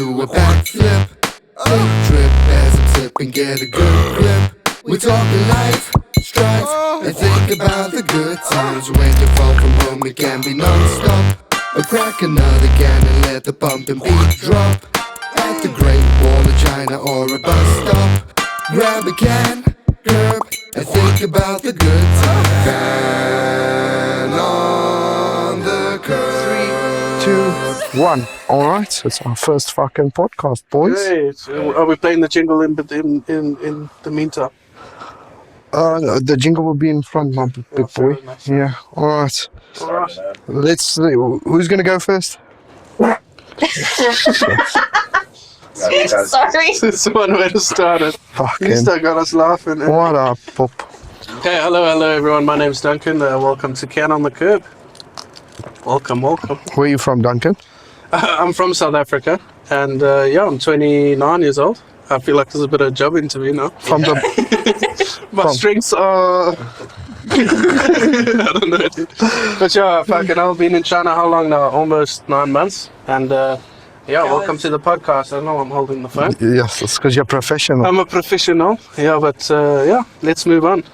do a backflip. Trip as I'm sipping, get a good grip. We talking life, strife, and think about the good times. When you fall from home, it can be non-stop. Or crack another can and let the bumping beat drop. At the Great Wall of China or a bus stop, grab a can, curb, and think about the good times. Van on the curb. 3, 2, 1. Alright, it's our first fucking podcast, boys. Great. Are we playing the jingle in the meantime? The jingle will be in front, my big boy. Nice. Yeah, alright. Alright. Let's see. Who's gonna go first? Sorry. That's one way to start it. Fucking. You still got us laughing. What up, Pop? Okay, hello everyone. My name's Duncan. Welcome to Can on the Curb. Welcome. Where are you from, Duncan? I'm from South Africa, and I'm 29 years old. I feel like there's a bit of a job interview now. From the. My strengths are. I don't know. But fucking I've been in China how long now? Almost 9 months. And welcome to the podcast. I know I'm holding the phone. Yes, it's because you're professional. I'm a professional. But let's move on.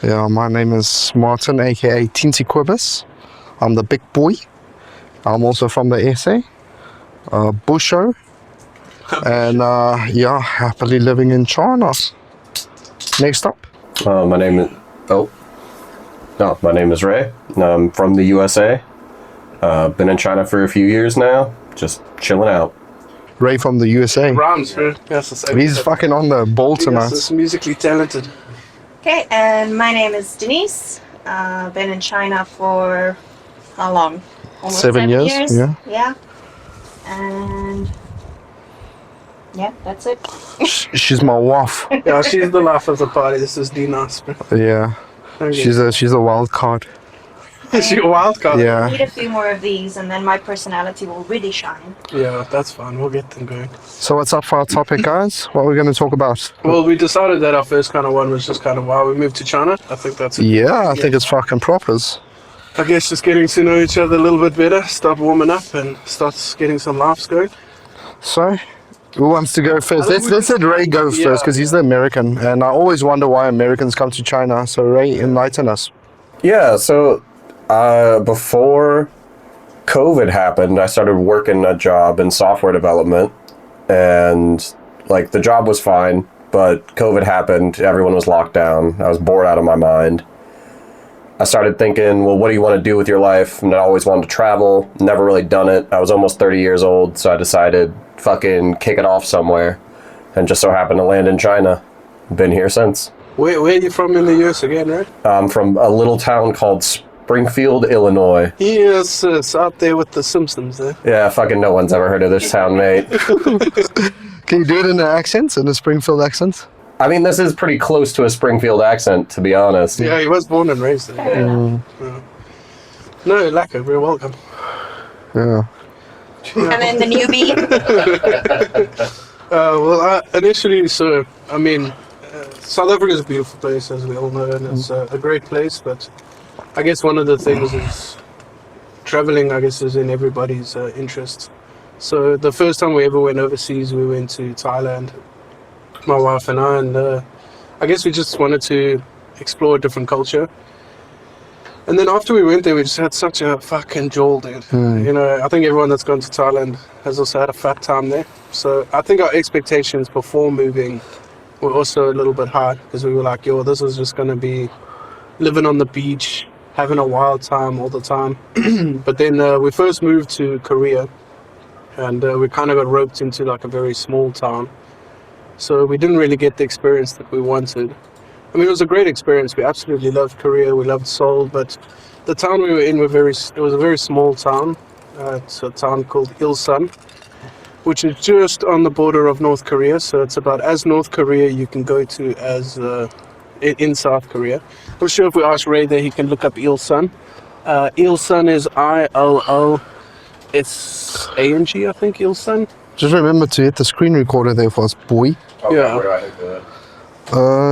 Yeah, my name is Martin, aka Teensy Quibus. I'm the big boy. I'm also from the SA, Busho, and happily living in China. Next up. My name is Ray. I'm from the USA. Been in China for a few years now, just chilling out. Ray from the USA. Rhymes, bro. Yes, the same. He's fucking on the ball tonight. Yes, musically talented. Okay, and my name is Denice. Been in China for how long? Almost 7 years. Yeah. And that's it. She's my wife. Yeah, she's the laugh of the party. This is Denice, bro. Yeah. Okay. She's a wild card. Is she a wild card? Yeah. Need a few more of these, and then my personality will really shine. Yeah, that's fine. We'll get them going. So what's up for our topic, guys? What are we going to talk about? Well, we decided that our first kind of one was just kind of why we moved to China. I think that's it. Yeah, I think it's fucking propers. I guess just getting to know each other a little bit better, start warming up and start getting some laughs going. So, who wants to go first? Let's let Ray go first because he's the American, and I always wonder why Americans come to China. So Ray, enlighten us. Yeah, so before COVID happened, I started working a job in software development, and like the job was fine, but COVID happened, everyone was locked down, I was bored out of my mind. I started thinking, well, what do you want to do with your life? And I always wanted to travel, never really done it. I was almost 30 years old, so I decided, fucking kick it off somewhere, and just so happened to land in China. Been here since. Where are you from in the US again, right? I'm from a little town called Springfield, Illinois. Yes, it's out there with the Simpsons there. Yeah, fucking no one's ever heard of this town, mate. Can you do it in an accent, in a Springfield accent? I mean, this is pretty close to a Springfield accent, to be honest. Yeah, he was born and raised there. Yeah. No, lekker, we're welcome. Yeah. And then the newbie. Initially, South Africa is a beautiful place, as we all know, and it's a great place, but I guess one of the things is traveling, I guess, is in everybody's interest. So the first time we ever went overseas, we went to Thailand, my wife and I guess we just wanted to explore a different culture. And then after we went there, we just had such a fucking jolt, dude. You know, I think everyone that's gone to Thailand has also had a fat time there. So I think our expectations before moving were also a little bit high, because we were like, this was just going to be living on the beach, having a wild time all the time. But then we first moved to Korea, and we kind of got roped into like a very small town. So we didn't really get the experience that we wanted. I mean, it was a great experience. We absolutely loved Korea. We loved Seoul, but the town we were in it was a very small town. It's a town called Ilsan, which is just on the border of North Korea. So it's about as North Korea you can go to as in South Korea. I'm sure if we ask Ray there, he can look up Ilsan. Ilsan is ILLSANG, I think, Ilsan. Just remember to hit the screen recorder there for us, boy. Okay, Yeah. where do I hit that?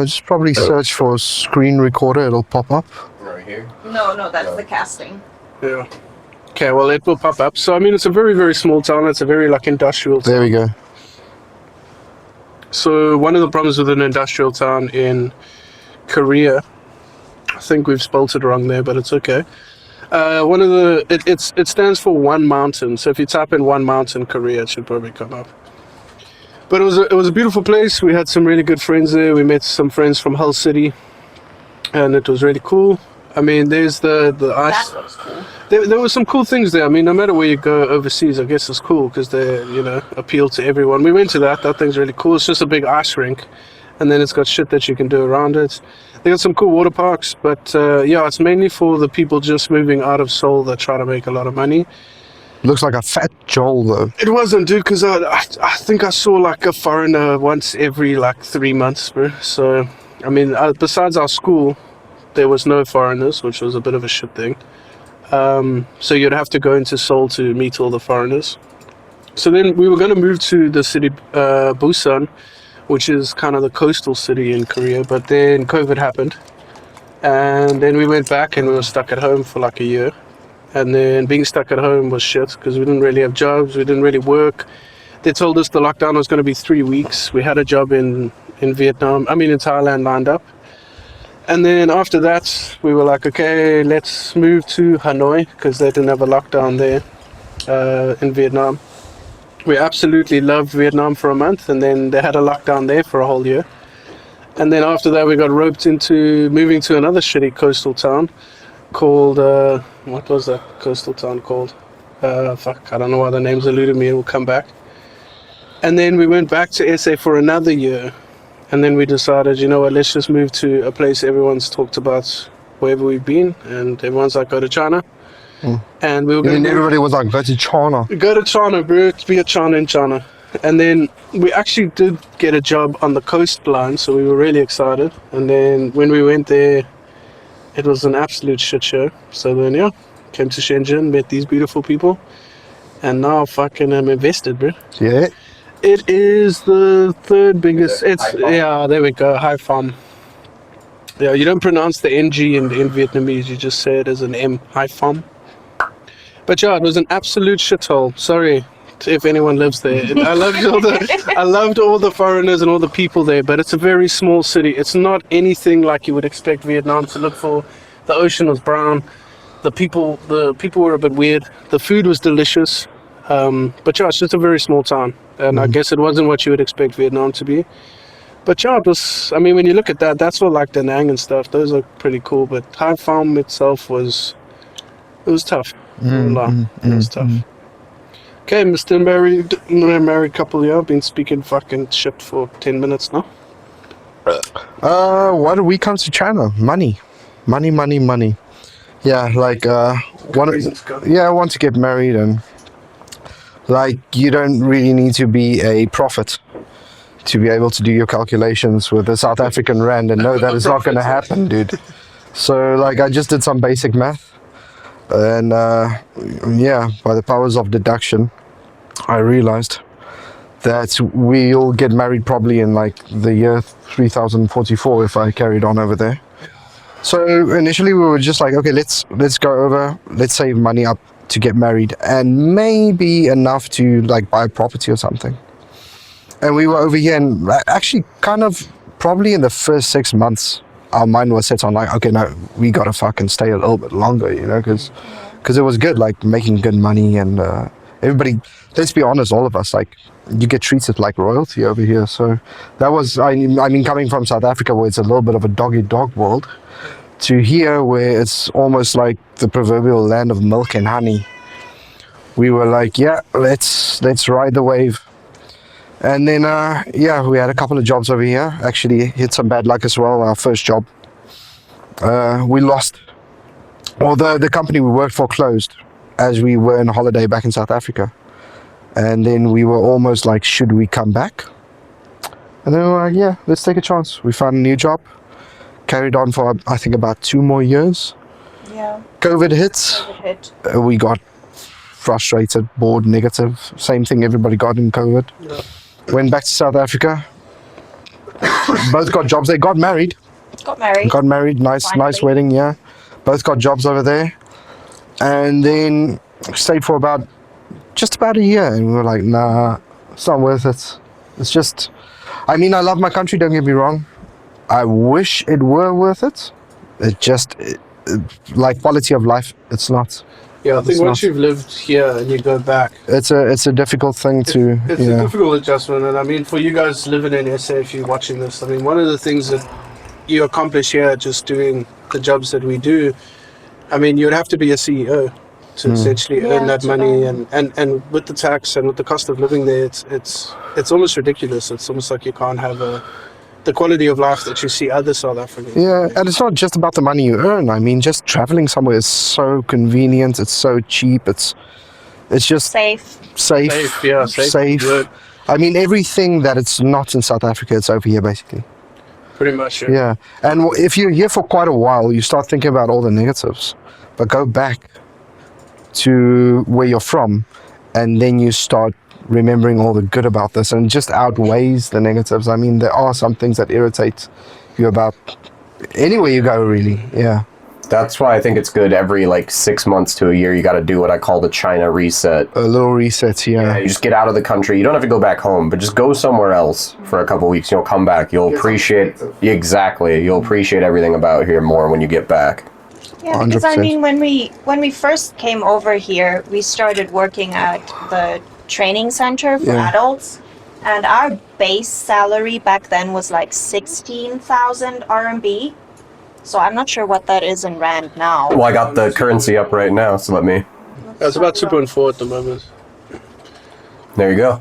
Just probably search for screen recorder, it'll pop up. Right here? No, that's the casting. Yeah. Okay, well, it will pop up. So, I mean, it's a very, very small town. It's a very, like, industrial town. There we go. So, one of the problems with an industrial town in Korea, I think we've spelled it wrong there, but it's okay. It stands for one mountain. So, if you type in one mountain Korea, it should probably come up. But it was a beautiful place. We had some really good friends there. We met some friends from Hull City, and it was really cool. I mean, there's the ice. That looks cool. There were some cool things there. I mean, no matter where you go overseas, I guess it's cool because they, appeal to everyone. We went to that. That thing's really cool. It's just a big ice rink, and then it's got shit that you can do around it. They got some cool water parks, but yeah, it's mainly for the people just moving out of Seoul that try to make a lot of money. Looks like a fat Joel though. It wasn't, dude, because I think I saw like a foreigner once every like 3 months, bro. So, I mean, besides our school, there was no foreigners, which was a bit of a shit thing. So you'd have to go into Seoul to meet all the foreigners. So then we were going to move to the city Busan, which is kind of the coastal city in Korea. But then COVID happened. And then we went back and we were stuck at home for like a year. And then being stuck at home was shit because we didn't really have jobs. We didn't really work. They told us the lockdown was going to be 3 weeks. We had a job in Thailand lined up. And then after that, we were like, okay, let's move to Hanoi because they didn't have a lockdown there in Vietnam. We absolutely loved Vietnam for a month, and then they had a lockdown there for a whole year. And then after that, we got roped into moving to another shitty coastal town called, what was that coastal town called? I don't know why the name's eluded me, it will come back. And then we went back to SA for another year. And then we decided, you know what, let's just move to a place everyone's talked about wherever we've been. And everyone's like, go to China. And we were going And to everybody was like, go to China. go to China, bro, to be a China in China. And then we actually did get a job on the coastline, so we were really excited. And then when we went there, it was an absolute shit show. So then, yeah, came to Shenzhen, met these beautiful people. And now fucking I'm invested, bro. Yeah. It is the third biggest. Yeah, there we go. Hai Pham. Yeah, you don't pronounce the NG in Vietnamese. You just say it as an M. Hai Pham. But yeah, it was an absolute shithole. Sorry if anyone lives there. I loved all the foreigners and all the people there. But it's a very small city. It's not anything like you would expect Vietnam to look for. The ocean was brown. The people were a bit weird. The food was delicious. But yeah, it's just a very small town. And I guess it wasn't what you would expect Vietnam to be. But yeah, it was, I mean, when you look at that, that's all like Da Nang and stuff. Those are pretty cool. But Hai Pham itself was tough. It was tough. Okay, Mr. Married couple, yeah. I've been speaking fucking shit for 10 minutes now. Why did we come to China? Money. Yeah, like, I want to get married, and like, you don't really need to be a prophet to be able to do your calculations with the South African rand and know that it's not going to happen, dude. So like, I just did some basic math, and yeah, by the powers of deduction, I realized that we'll get married probably in like the year 3044 if I carried on over there. So initially we were just like, okay, let's go over, let's save money up to get married, and maybe enough to like buy a property or something. And we were over here, and actually kind of probably in the first 6 months, our mind was set on like, okay, no, we gotta fucking stay a little bit longer, you know, because it was good, like making good money, and everybody, let's be honest, all of us, like, you get treated like royalty over here. So that was, I mean, coming from South Africa, where it's a little bit of a dog-eat-dog world, to here where it's almost like the proverbial land of milk and honey, we were like, yeah, let's ride the wave. And then yeah, we had a couple of jobs over here. Actually hit some bad luck as well. Our first job, we lost, or the company we worked for closed as we were on holiday back in South Africa. And then we were almost like, should we come back? And then we were like, yeah, let's take a chance. We found a new job, carried on for I think about 2 more years. Yeah. COVID hits. We got frustrated, bored, negative. Same thing everybody got in COVID. Yeah. Went back to South Africa. Both got jobs. They got married. Got married. Nice Finally. wedding, yeah. Both got jobs over there. And then stayed for just about a year, and we were like, nah, it's not worth it. It's just, I mean, I love my country, don't get me wrong. I wish it were worth it. Like quality of life, it's not. Yeah, I think It's once not. you've lived here and you go back, It's a difficult thing to, it's a difficult adjustment. And I mean, for you guys living in SA, if you're watching this, I mean, one of the things that you accomplish here just doing the jobs that we do, I mean, you'd have to be a CEO to essentially earn that to money, earn. and with the tax and with the cost of living there, it's almost ridiculous. It's almost like you can't have the quality of life that you see other South Africans. Yeah, and it's not just about the money you earn. I mean, just traveling somewhere is so convenient. It's so cheap. It's just Safe. safe. Safe, good. I mean, everything that it's not in South Africa, it's over here basically. Pretty much. Yeah, and if you're here for quite a while, you start thinking about all the negatives. But go back to where you're from, and then you start remembering all the good about this, and it just outweighs the negatives. I mean, there are some things that irritate you about anywhere you go, really. Yeah. That's why I think it's good every like 6 months to a year. You got to do what I call the China reset. A little reset here. You just get out of the country. You don't have to go back home, but just go somewhere else for a couple weeks. You'll come back. You'll appreciate exactly. You'll appreciate everything about here more when you get back. Yeah, because I 100%. mean, when we first came over here, we started working at the training center for Yeah. adults, and our base salary back then was like 16,000 RMB. So I'm not sure what that is in rand now. Well, I got the currency up right now, so let me. It's about 2.4 at the moment. There you go.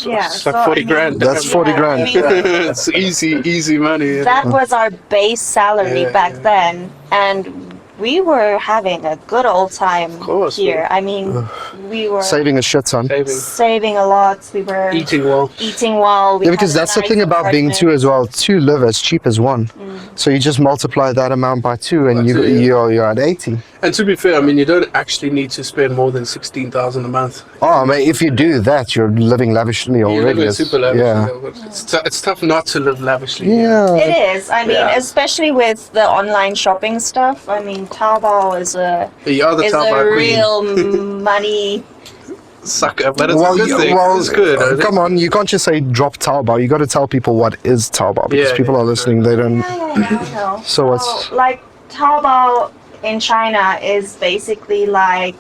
Yeah, It's like so, 40 I mean, grand. That's 40 I grand. mean, It's easy money. that was our base salary Yeah, back yeah. then, and we were having a good old time course, here. yeah. I mean, we were Saving a shit ton. saving a lot. We were Eating well. eating well. We Yeah, because had a that's the nice thing about being two apartment. as well. Two live as cheap as one. So you just multiply that amount by two, and By two, yeah. you're at 80. And to be fair, I mean, you don't actually need to spend more than 16,000 a month. Oh, man, if you do that, you're living lavishly You already. live in super lavish. Yeah. It's tough not to live lavishly. Yeah. It is. I mean, Yeah. especially with the online shopping stuff. I mean, Taobao is You are the a Taobao queen. real money. Sucker, but it's a good thing. It's good. I think. come on, you can't just say drop Taobao. You got to tell people what is Taobao, because Yeah, people yeah, are listening. They don't. Yeah, I know. So what's- like Taobao in China is basically like,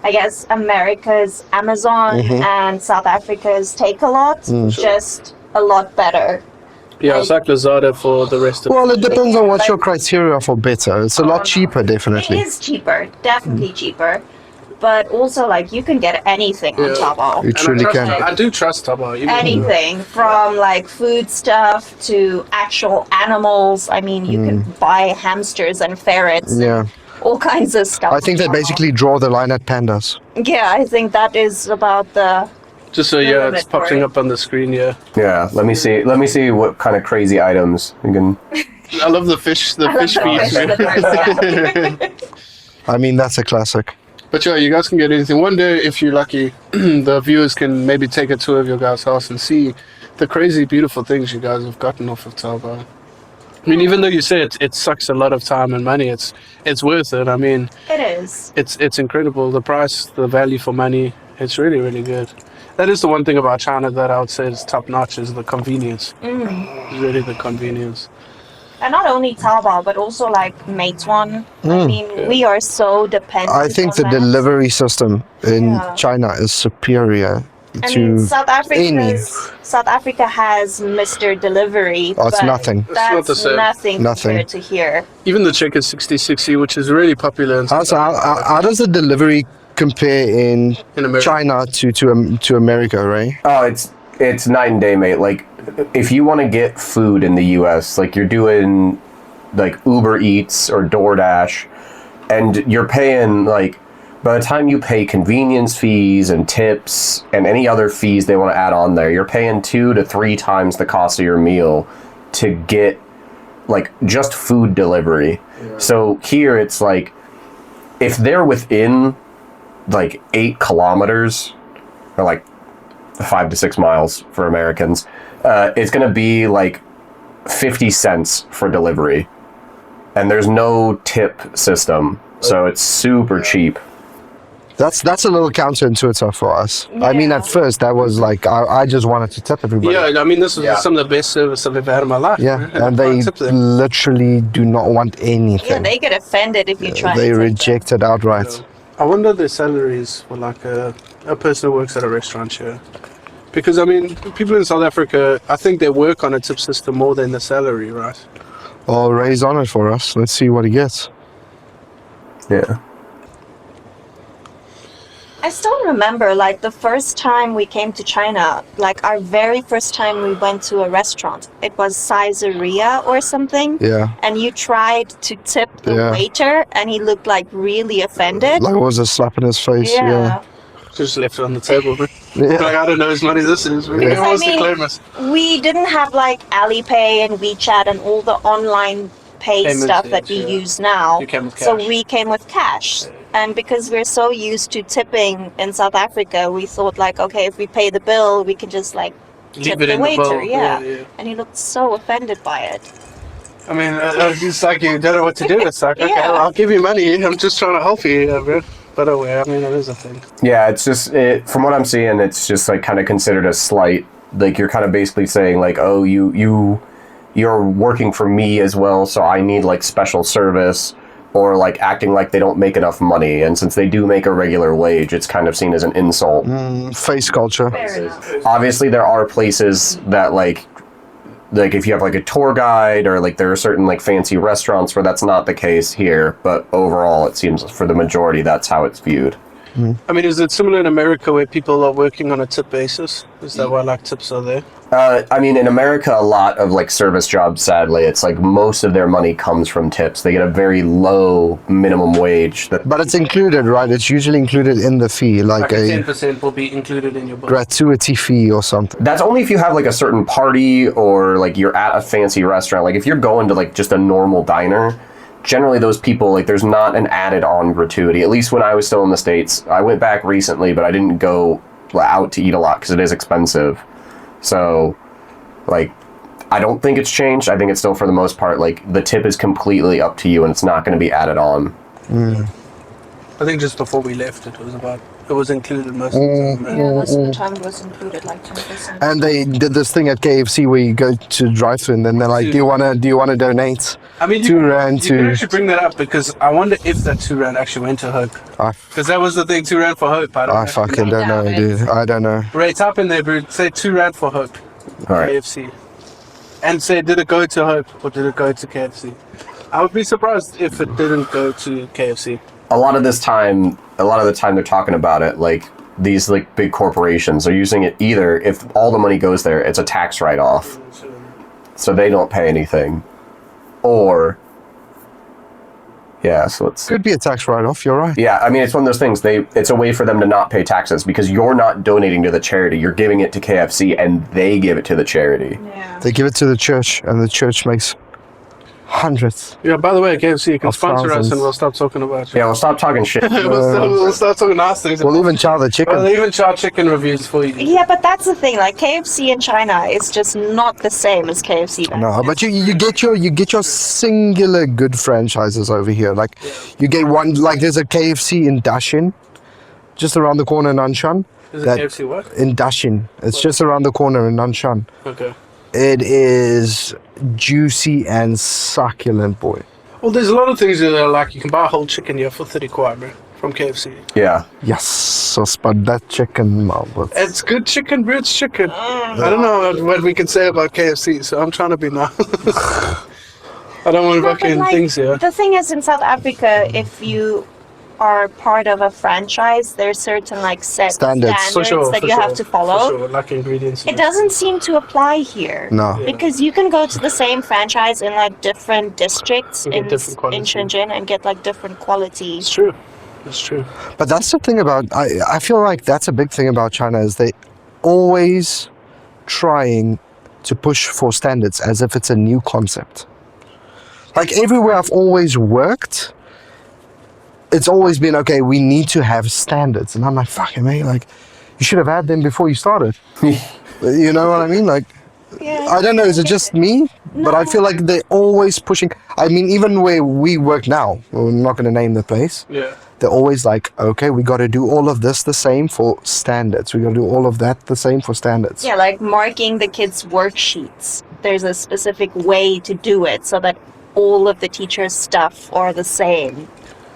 I guess, America's Amazon Mm-hmm. and South Africa's Takealot, Mm. just a lot better. Yeah, it's like Lazada for the rest of Well, it depends on what's Like- your criteria for better. It's a lot cheaper, It definitely. is cheaper, definitely cheaper, but also like you can get anything on Yeah. Taobao. You And truly can. I do trust Taobao. even- Anything from like food stuff to actual animals. I mean, you can buy hamsters and ferrets, and Mm. Yeah. all kinds of stuff. I think they on Taobao. basically draw the line at pandas. Yeah, I think that is about the. Just so Little yeah, it's bit for popping it. up on the screen. Yeah, Yeah, let me see. Let me see what kind of crazy items you can. I love the fish. The fish the feeds. fish, the first, I mean, that's a classic. But yeah, you guys can get anything. One day, if you're lucky, the viewers can maybe take a tour of your guys' house and see the crazy, beautiful things you guys have gotten off of Taobao. I mean, even though you say it sucks a lot of time and money, it's worth it. I mean, It is. it's incredible. The price, the value for money, it's really, really good. That is the one thing about China that I would say is top notch, is the convenience. It's really the convenience. And not only Taobao, but also like Meituan. I mean, we are so dependent. I think the on that. delivery system in Yeah. China is superior I to mean, South any. South Africa has Mr. Delivery. Oh, it's but nothing. It's not That's the same. nothing Nothing. compared to here. Even the chicken 6060, which is really popular in, How does the delivery compare in in America. China to America, right? Oh, it's night and day, mate. Like, if you want to get food in the U.S., like you're doing like Uber Eats or DoorDash, and you're paying like, by the time you pay convenience fees and tips and any other fees they want to add on there, you're paying 2 to 3 times the cost of your meal to get like just food delivery. So here it's like, if they're within like 8 kilometers or like 5 to 6 miles for Americans, it's going to be like 50 cents for delivery. And there's no tip system. So it's super cheap. That's a little counterintuitive for us. I mean, Yeah. at first that was like I just wanted to tip everybody. Yeah, I mean, this was Yeah. some of the best service I've ever had in my life. Yeah, man. and I they tip them. literally do not want anything. Yeah, they get offended if you try. They and tip them. reject it outright. I wonder the salaries for like a person who works at a restaurant here. Because I mean, people in South Africa, I think they work on a tip system more than the salary, right? Or raise on it for us. Let's see what he gets. Yeah. I still remember, like, the first time we came to China, like, our very first time we went to a restaurant. It was Caesarea or something. Yeah. And you tried to tip the Yeah. waiter, and he looked, like, really offended. Like it was a slap in his face. Yeah. Just left it on the table, man. Yeah. Like, I don't know whose money this is. Man. Yeah. Who wants I to mean- claim us? We didn't have, like, Alipay and WeChat and all the online pay Payments, stuff yes, that we yeah. use now. You came with So cash. we came with cash. And because we're so used to tipping in South Africa, we thought, like, okay, if we pay the bill, we can just, like, Leave tip it the in the waiter. bowl. Yeah. Yeah. And he looked so offended by it. I mean, it's like you don't know what to do. It's like, okay, Yeah. well, I'll give you money. I'm just trying to help you, bro. But anyway, I mean, it is a thing. Yeah, it's just from what I'm seeing, it's just like kind of considered a slight. Like you're kind of basically saying like, oh, you're working for me as well, so I need like special service, or like acting like they don't make enough money, and since they do make a regular wage, it's kind of seen as an insult. Face culture. Fair enough. Obviously, there are places that like if you have like a tour guide, or like there are certain like fancy restaurants where that's not the case here, but overall, it seems for the majority that's how it's viewed. I mean, is it similar in America where people are working on a tip basis? Is that why like tips are there? I mean, in America, a lot of like service jobs, sadly, it's like most of their money comes from tips. They get a very low minimum wage. But it's included, right? It's usually included in the fee, like Like a a 10% will be included in your bill. gratuity fee or something. That's only if you have like a certain party, or like you're at a fancy restaurant. Like if you're going to like just a normal diner, generally those people, like there's not an added on gratuity. At least when I was still in the States. I went back recently, but I didn't go out to eat a lot because it is expensive. So, like, I don't think it's changed. I think it's still, for the most part, like, the tip is completely up to you and it's not going to be added on. I think just before we left, it was included most of the time. Yeah, most of the time it was included, like 10%. And they did this thing at KFC where you go to drive-thru and then they're like, do you wanna donate? I mean, you, 2 rand you can to. actually bring that up because I wonder if that 2 rand actually went to Hope. I Because that was the thing, 2 rand for Hope. I fucking don't know, dude. I don't know. Ray, type in there, bro. Say 2 rand for Hope. All right. KFC. And say, did it go to Hope or did it go to KFC? I would be surprised if it didn't go to KFC. A lot of the time they're talking about it, like, these, like, big corporations are using it either, if all the money goes there, it's a tax write-off. So they don't pay anything. Or, yeah, so it's... Could be a tax write-off, you're right. Yeah, I mean, it's one of those things. It's a way for them to not pay taxes because you're not donating to the charity. You're giving it to KFC, and they give it to the charity. Yeah. They give it to the church and the church makes hundreds. Yeah, by the way, KFC, you can Of sponsor us thousands. and we'll stop talking about you. Yeah, well, stop talking shit. We'll start talking nice things. We'll even chow the Well, chicken. they even charge chicken reviews for you. Yeah, but that's the thing. Like KFC in China is just not the same as KFC. back No, then. but you get your singular good franchises over here. Like you get one, like there's a KFC in Dashin, just around the corner in Nanshan. Is it That- KFC what? In Dashin, it's just around the corner in Nanshan. Okay. It is juicy and succulent, boy. Well, there's a lot of things that are like you can buy a whole chicken here for 30 kwai, bro, from KFC. Yeah. Yes, so spud that chicken, man. It's good chicken, bro. It's chicken. I don't know what we can say about KFC, so I'm trying to be nice. I don't want No, but, fucking like, things here. The thing is, in South Africa, if you are part of a franchise, there's certain like set Standards. For sure, that for you sure, have to for follow. sure, like ingredients. It doesn't seem to apply here. No. Because you can go to the same franchise in like different districts And get in different quality. Shenzhen and get like different quality. It's true. It's true. But that's the thing about, I feel like that's a big thing about China is they always trying to push for standards as if it's a new concept. Like everywhere I've always worked, it's always been, okay, we need to have standards. And I'm like, fucking mate, like, you should have had them before you started. You know what I mean? Like, Yeah. I don't know, is it just me? But I feel like they're always pushing. I mean, even where we work now, we're not going to name the place, Yeah. they're always like, okay, we got to do all of this the same for standards. We got to do all of that the same for standards. Yeah, like marking the kids' worksheets. There's a specific way to do it so that all of the teachers' stuff are the same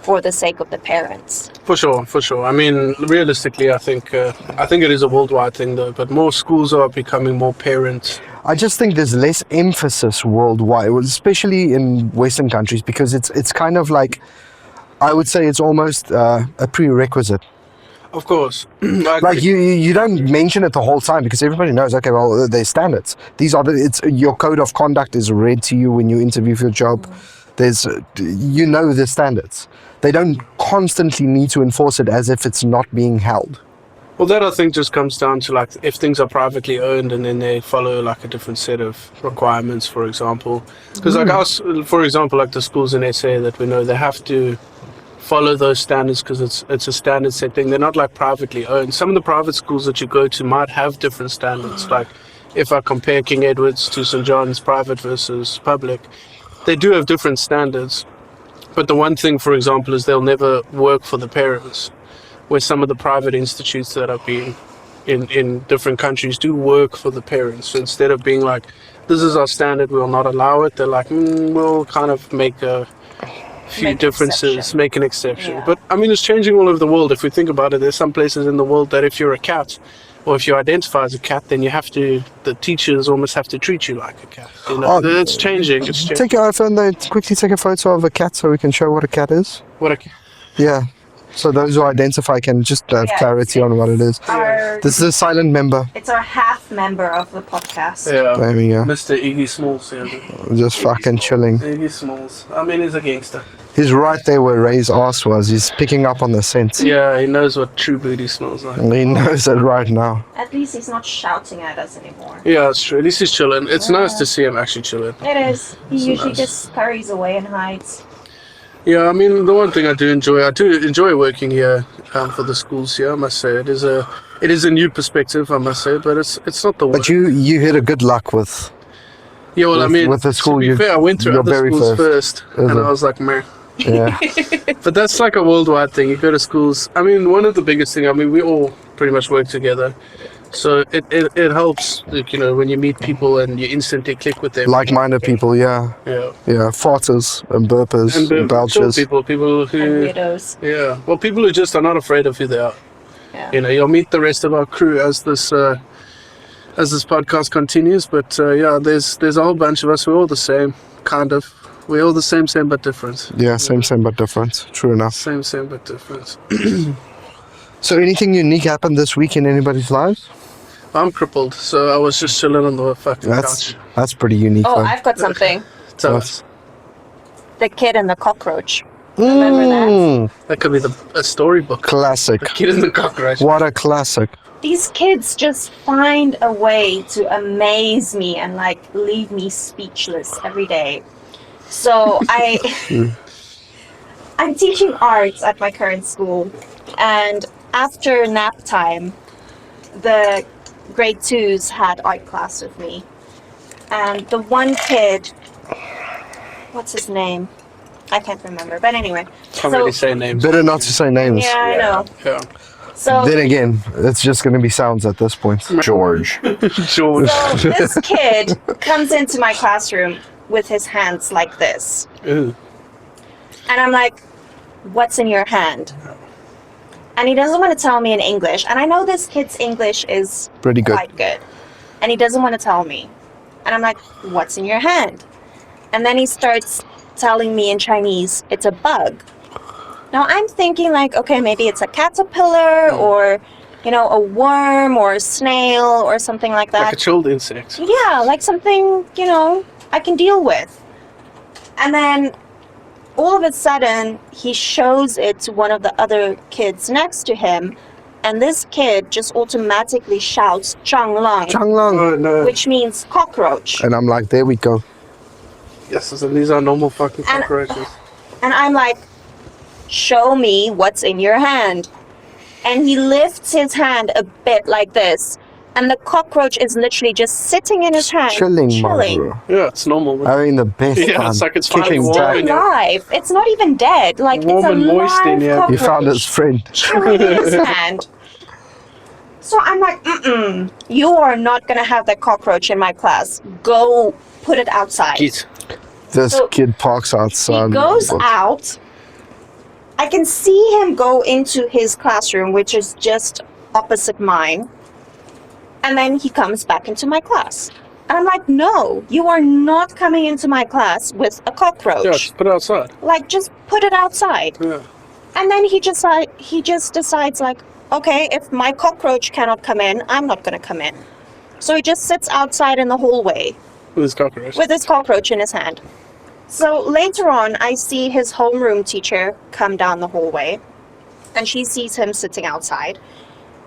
for the sake of the parents. For sure. I mean, realistically, I think it is a worldwide thing though. But more schools are becoming more parent. I just think there's less emphasis worldwide, especially in Western countries, because it's kind of like, I would say it's almost a prerequisite. Of course. Like you don't mention it the whole time because everybody knows, okay, well, there's standards. These are your code of conduct is read to you when you interview for your job. There's, the standards. They don't constantly need to enforce it as if it's not being held. Well, that I think just comes down to like if things are privately owned and then they follow like a different set of requirements, for example. Because like us, for example, like the schools in SA that we know, they have to follow those standards because it's a standard set thing. They're not like privately owned. Some of the private schools that you go to might have different standards. Like if I compare King Edward's to St. John's private versus public, they do have different standards. But the one thing, for example, is they'll never work for the parents. Where some of the private institutes that have been in different countries do work for the parents. So instead of being like, this is our standard, we'll not allow it, they're like, we'll kind of make a few differences, make an exception. Yeah. But I mean, it's changing all over the world. If we think about it, there's some places in the world that if you're a cat, or if you identify as a cat, then the teachers almost have to treat you like a cat. It's changing. It's changing. Take your iPhone though, quickly take a photo of a cat so we can show what a cat is. What a Yeah. So those who identify can just have clarity on what it is. This is a silent member. It's our half member of the podcast. Yeah. There we go. Mr. Iggy Smalls. Yeah. Just fucking chilling. Iggy Smalls. I mean, he's a gangster. He's right there where Ray's ass was. He's picking up on the scent. Yeah, he knows what true booty smells like. He knows it right now. At least he's not shouting at us anymore. Yeah, that's true. At least he's chilling. It's nice to see him actually chilling. It is. He usually nice. just scurries away and hides. Yeah, I mean, the one thing I do enjoy working here for the schools here, I must say. It is a new perspective, I must say, but it's not the worst. But you had a good luck with. Yeah, well, I mean, with the school, to be fair, I went through you're other very schools first, and it? I was like, meh. Yeah. But that's like a worldwide thing. You go to schools. I mean, one of the biggest things, I mean, we all pretty much work together. So it helps, like, when you meet people and you instantly click with them. Like-minded people, yeah. Yeah. Yeah, farters and burpers and belchers. People And who... weirdos. Yeah. Well, people who just are not afraid of who they are. Yeah. You'll meet the rest of our crew as this podcast continues. But yeah, there's a whole bunch of us. We're all the same, kind of. We're all the same but different. Yeah, same but different. True enough. Same but different. So anything unique happened this week in anybody's lives? I'm crippled, so I was just chilling on the fucking couch. That's pretty unique. Oh, though. I've got something. Tell What? us. The Kid and the Cockroach. Remember that? That could be a storybook. Classic. The Kid and the Cockroach. What a classic. These kids just find a way to amaze me and leave me speechless every day. So I'm teaching arts at my current school, and after nap time, the grade 2s had art class with me. And the one kid, what's his name? I can't remember, but anyway. Can't really say names. Better not to say names. Yeah, I know. Yeah. So, Then again, it's just going to be sounds at this point. George. George. so this kid comes into my classroom with his hands like this. Ooh. And I'm like, what's in your hand? And he doesn't want to tell me in English. And I know this kid's English is Pretty good. quite good. And he doesn't want to tell me. And I'm like, what's in your hand? And then he starts telling me in Chinese, it's a bug. Now I'm thinking okay, maybe it's a caterpillar or, a worm or a snail or something like that. Like a chilled insect. Yeah, like something, I can deal with. And then all of a sudden, he shows it to one of the other kids next to him, and this kid just automatically shouts "Changlong," Changlong. Oh, no. which means cockroach. And I'm like, there we go. Yes, so these are normal fucking And- cockroaches. And I'm like, show me what's in your hand. And he lifts his hand a bit like this, and the cockroach is literally just sitting in his hand, Chilling, my bro. Yeah, it's normal. Having the best Yeah, fun. it's like it's finally Kicking warm back. in your- alive. It's not even dead. Like Warm it's a and moist in live here. cockroach He found his friend. chilling in his hand. So I'm like, you are not gonna have that cockroach in my class. Go put it outside. Get. This So, kid parks outside. He goes out. I can see him go into his classroom, which is just opposite mine. And then he comes back into my class. And I'm like, no, you are not coming into my class with a cockroach. Yeah, just put it outside. Like, just put it outside. Yeah. And then he just decides, like, okay, if my cockroach cannot come in, I'm not going to come in. So he just sits outside in the hallway With his cockroach. with his cockroach in his hand. So later on, I see his homeroom teacher come down the hallway, and she sees him sitting outside.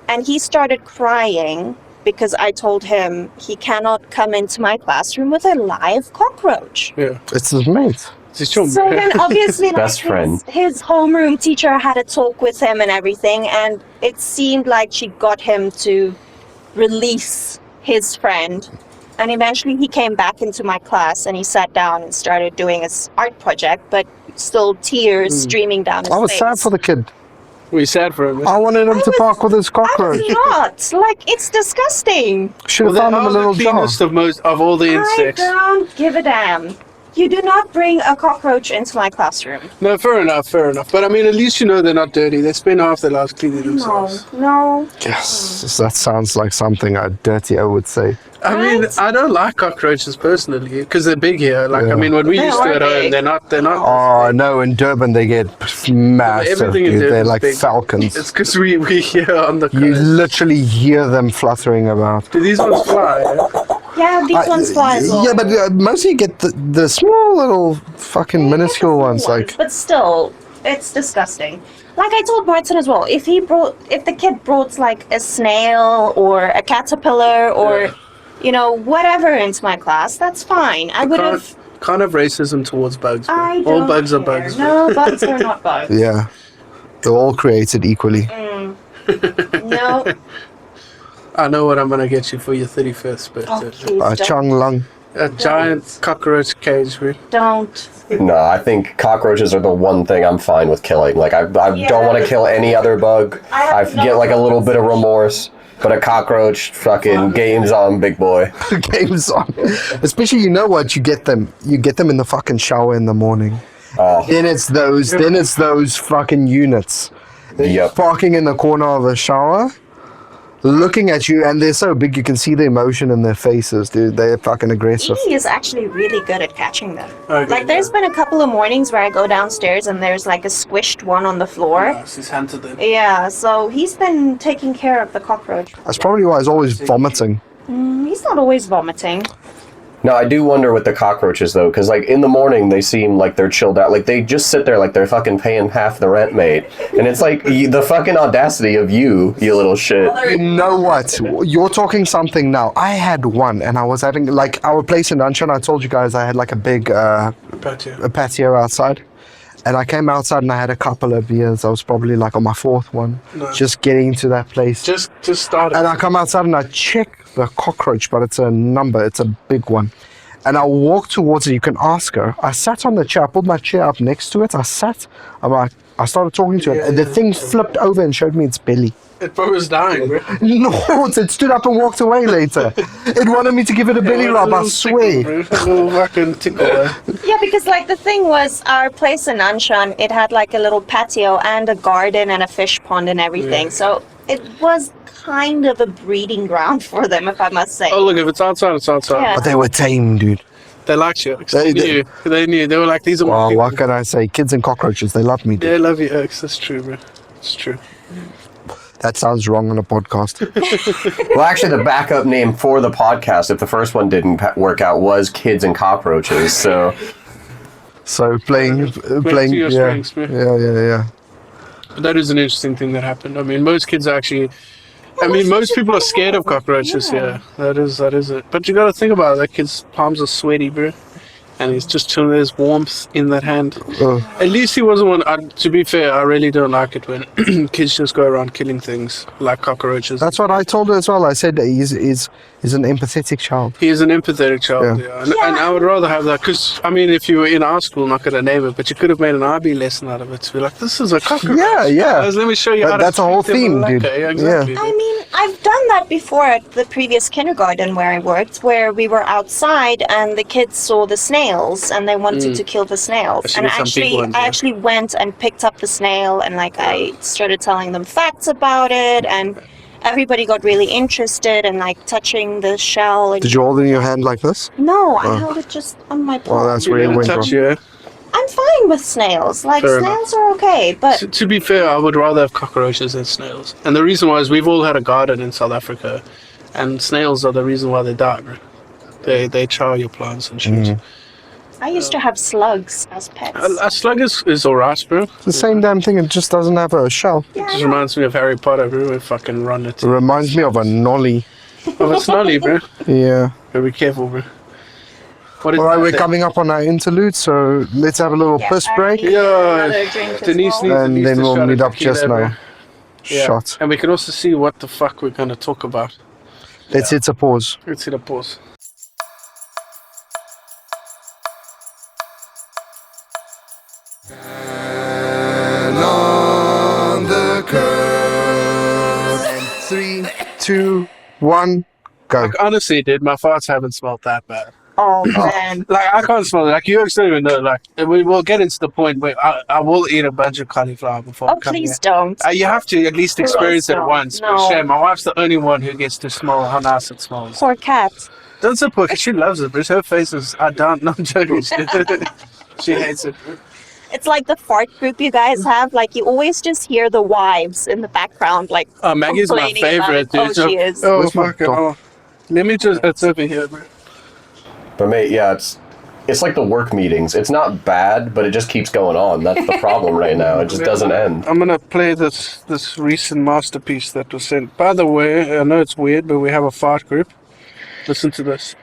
And he started crying because I told him he cannot come into my classroom with a live cockroach. Yeah. It's his mate. It's his chum. So then obviously like, Best friend. his homeroom teacher had a talk with him and everything, and it seemed like she got him to release his friend. And eventually he came back into my class and he sat down and started doing his art project, but still tears streaming down his I was face. sad for the kid. We sad for him. I wanted him to park with his I cockroach. was not. Like, it's disgusting. Should have Well, found him a they are little the jar. cleanest of all the I insects. don't give a damn. You do not bring a cockroach into my classroom. No, fair enough. But I mean, at least you know they're not dirty. They spend half their lives cleaning themselves. No. Yes, that sounds like something a dirtier would say. I mean, Right? I don't like cockroaches personally because they're big here. Like, Yeah. I mean, what we They used to are at home, big. they're not. Oh no, in Durban they get massive, Everything in dude. They're Durban's like big. falcons. It's because we here on the You coast. literally hear them fluttering about. Do these ones fly? Yeah, these ones fly as well. Yeah, but mostly you get the small little fucking minuscule ones. Like, But still, it's disgusting. Like I told Martin as well, if the kid brought like a snail or a caterpillar or, Yeah. you know, whatever into my class, that's fine. I would have. Kind of racism towards bugs. bro. I All don't bugs are care. bugs. No, bugs are not bugs. yeah, they're all created equally. No. I know what I'm gonna get you for your 31st Oh, birthday. please don't. Chung lung. A giant cockroach cage, bro. Don't. No, I think cockroaches are the one thing I'm fine with killing. Like, I don't want to kill any other bug. I get like a little bit of remorse, but a cockroach, fucking game's on, big boy. Games on. Especially, you know what? You get them in the fucking shower in the morning. Oh, Then it's those fucking units yep. parking in the corner of the shower, looking at you, and they're so big you can see the emotion in their faces, dude. They're fucking aggressive. He is actually really good at catching them. Okay, Like, there's been a couple of mornings where I go downstairs and there's like a squished one on the floor. Nice, he's hunted them. Yeah, so he's been taking care of the cockroach. That's probably why he's always vomiting. He's not always vomiting. No, I do wonder with the cockroaches though, because like in the morning they seem like they're chilled out. Like they just sit there like they're fucking paying half the rent, mate. And it's like the fucking audacity of you little shit. You know what? You're talking something now. I had one, and I was having like our place in Duncan. I told you guys I had like a big Patio. a patio outside, and I came outside and I had a couple of beers. I was probably like on my fourth one, Nice. just getting to that place. Just started. And I come outside and I check the cockroach, but it's a number. It's a big one. And I walk towards it. You can ask her. I sat on the chair. I pulled my chair up next to it. I sat. I'm like, I started talking to it. Yeah, And the yeah. thing flipped over and showed me its belly. It probably was dying, bro. No, it stood up and walked away later. It wanted me to give it a belly rub, I swear. A little fucking tickle. Yeah, because like the thing was, our place in Anshan, it had like a little patio and a garden and a fish pond and everything. Yeah. So it was kind of a breeding ground for them, if I must say. Oh, look, if it's outside, it's outside. Yeah. But they were tame, dude. They liked you, Oaks. They- They knew. They were like, these are my Well, people. what can I say? Kids and cockroaches, they love me, dude. They love you, Oaks. That's true, bro. It's true. That sounds wrong on a podcast. Well, actually, the backup name for the podcast, if the first one didn't work out, was Kids and Cockroaches. So So playing, to your yeah, strengths, man. yeah. But that is an interesting thing that happened. I mean, most kids are actually. I mean, most people are scared of cockroaches. Yeah, that is it. But you got to think about it. That kid's palms are sweaty, bro. and he's just chilling. There's warmth in that hand. Oh. At least he wasn't one. To be fair, I really don't like it when kids just go around killing things like cockroaches. That's what I told her as well. I said that he's an empathetic child. He is an empathetic child, Yeah. yeah. And I would rather have that, because, I mean, if you were in our school, not going to name it, but you could have made an IB lesson out of it to be like, this is a cockroach. Yeah. Guys, let me show you how That's to a whole treat them theme, like dude. a- Yeah, exactly. I mean, I've done that before at the previous kindergarten where I worked, where we were outside and the kids saw the snails and they wanted to kill the snails. Actually, And some big ones, I yeah. actually went and picked up the snail and like I started telling them facts about it, and everybody got really interested and like touching the shell. And Did you hold it in your hand like this? No, I held it just on my palm. Well, that's You where it didn't went touch from. you, eh? I'm fine with snails. Like Fair snails are okay, but To be fair, I would rather have cockroaches than snails. And the reason why is we've all had a garden in South Africa, and snails are the reason why they die, bro. They char your plants and shit. I used to have slugs as pets. A slug is alright, bro. It's the same damn thing. It just doesn't have a shell. It just reminds me of Harry Potter, bro. We fucking run it. It reminds me of a nolly. Oh, it's snolly, bro. Yeah. Be careful, bro. What is All right, that we're thing? coming up on our interlude, so let's have a little Yeah, piss I break, need Yeah, another drink as Denise well. needs and then a we'll shot meet of up just tequila, now. bro. Yeah. Shot. And we can also see what the fuck we're going to talk about. Let's hit a pause. Let's hit a pause. And on the curve. And 3, 2, 1, go. Like, honestly, dude, my farts haven't smelled that bad. Oh man. Like, I can't smell it. Like, you don't even know. Like, we will get into the point where I will eat a bunch of cauliflower before Oh, coming please here. don't. You have to at least experience it don't. once. No. But shame, my wife's the only one who gets to smell how nice it smells. Poor cat. Don't say poor, 'cause she loves it, but her face is, I don't, no, I'm joking. She hates it. It's like the fart group you guys have. Like you always just hear the wives in the background, like Maggie's my complaining about favorite, it. dude. Oh, she is. Oh, Where's my fucking dog? hell. Let me just, it's over here, bro. But mate, yeah, it's like the work meetings. It's not bad, but it just keeps going on. That's the problem right now. It just doesn't end. I'm gonna play this recent masterpiece that was sent. By the way, I know it's weird, but we have a fart group. Listen to this.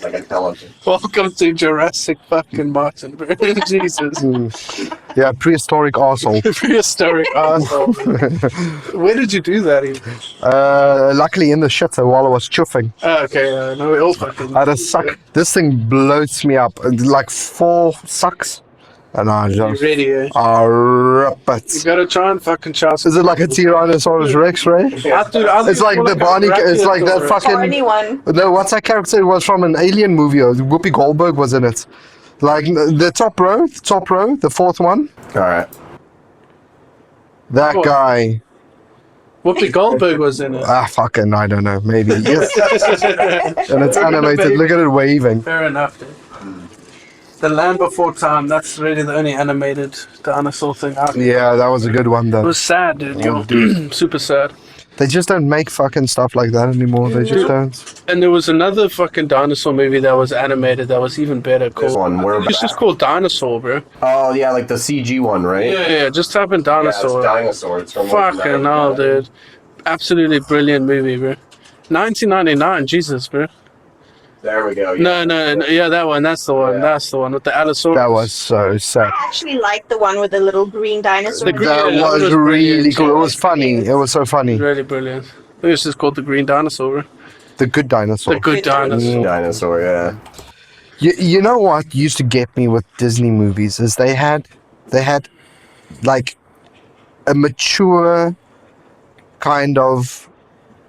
Like intelligent. Welcome to Jurassic fucking Martin, bro. Jesus. Yeah, prehistoric arsehole. Prehistoric asshole. Where did you do that even? Luckily in the shitter while I was chuffing. Oh, okay, no, we all fucking. I had a suck. This thing bloats me up. Like 4 sucks. And I You just... ready, eh? rip You it. gotta try and fucking chance. Is it like a Tyrannosaurus Rex, right? It's like the Barney... It's like that Barney fucking... one. No, what's that character? It was from an Alien movie. Whoopi Goldberg was in it. Like the top row, the 4th one. All right. That What? guy. Whoopi Goldberg was in it. Fucking, I don't know, maybe. Yes. And it's animated. Look at it waving. Fair enough, dude. The Land Before Time, that's really the only animated dinosaur thing out there. Yeah, that was a good one It though. was sad, dude. Oh, Super sad. They just don't make fucking stuff like that anymore. They just don't. And there was another fucking dinosaur movie that was animated that was even better This called. one, we're It's just called Dinosaur, bro. Oh yeah, like the CG one, right? Yeah, just type in dinosaur. dinosaur. It's from Fucking hell, dude. Absolutely brilliant movie, bro. 1999, Jesus, bro. There we go. No, yeah, that one. That's the one. Yeah. That's the one with the Allosaurus. That was so sad. I actually like the one with the little green dinosaur. The green- That Yeah, was that was really brilliant. cool. It was funny. It was so funny. Really brilliant. I think it's just called the Green Dinosaur, bro. The good dinosaur. The Good Dinosaur. Dinosaur, yeah. You know what used to get me with Disney movies is they had like a mature kind of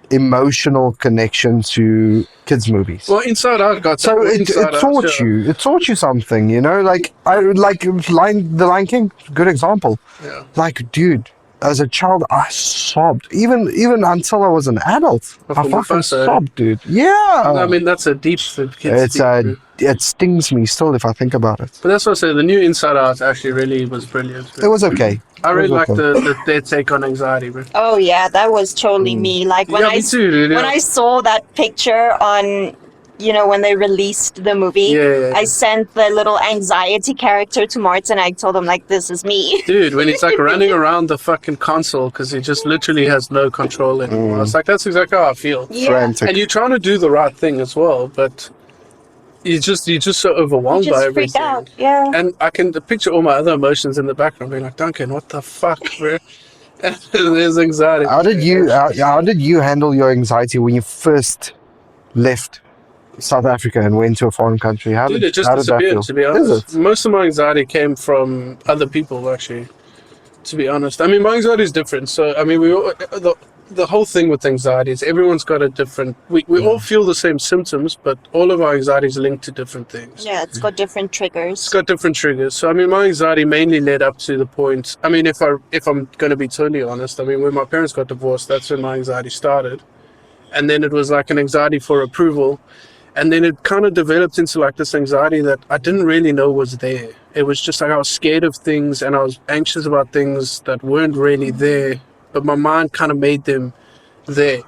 emotional connection to kids movies. Well, Inside Out got So that. it Inside Out, taught yeah. you. It taught you something, you know. Like I like The Lion King. Good example. Yeah. Like, dude, as a child, I sobbed. Even until I was an adult, I From fucking Mufasa. sobbed, dude. Yeah. I mean, that's a deep for kids. It's it stings me still if I think about it. But that's what I say. The new Inside Out actually really was brilliant. It was okay. I really it was like okay. their take on anxiety, bro. Oh yeah, that was totally me. Like when Yeah, I me too, dude. when Yeah. I saw that picture on, you know, when they released the movie, Yeah. I sent the little anxiety character to Martin. I told him like, "This is me." Dude, when he's like running around the fucking console because he just literally has no control anymore. It's like, that's exactly how I feel. Yeah. Frantic. And you're trying to do the right thing as well, but you're just so overwhelmed You by just freak everything. out. Yeah. And I can picture all my other emotions in the background, being like, Duncan, what the fuck, bro? And there's anxiety. How did you handle your anxiety when you first left South Africa and went to a foreign country? Dude, it just how did that disappeared, feel? to be Is honest. it? Most of my anxiety came from other people, actually, to be honest. I mean, my anxiety is different. So, I mean, the whole thing with anxiety is everyone's got a different... We all feel the same symptoms, but all of our anxiety is linked to different things. Yeah, it's got different triggers. It's got different triggers. So, I mean, my anxiety mainly led up to the point... I mean, if I'm going to be totally honest, I mean, when my parents got divorced, that's when my anxiety started. And then it was like an anxiety for approval. And then it kind of developed into like this anxiety that I didn't really know was there. It was just like I was scared of things and I was anxious about things that weren't really there, but my mind kind of made them there.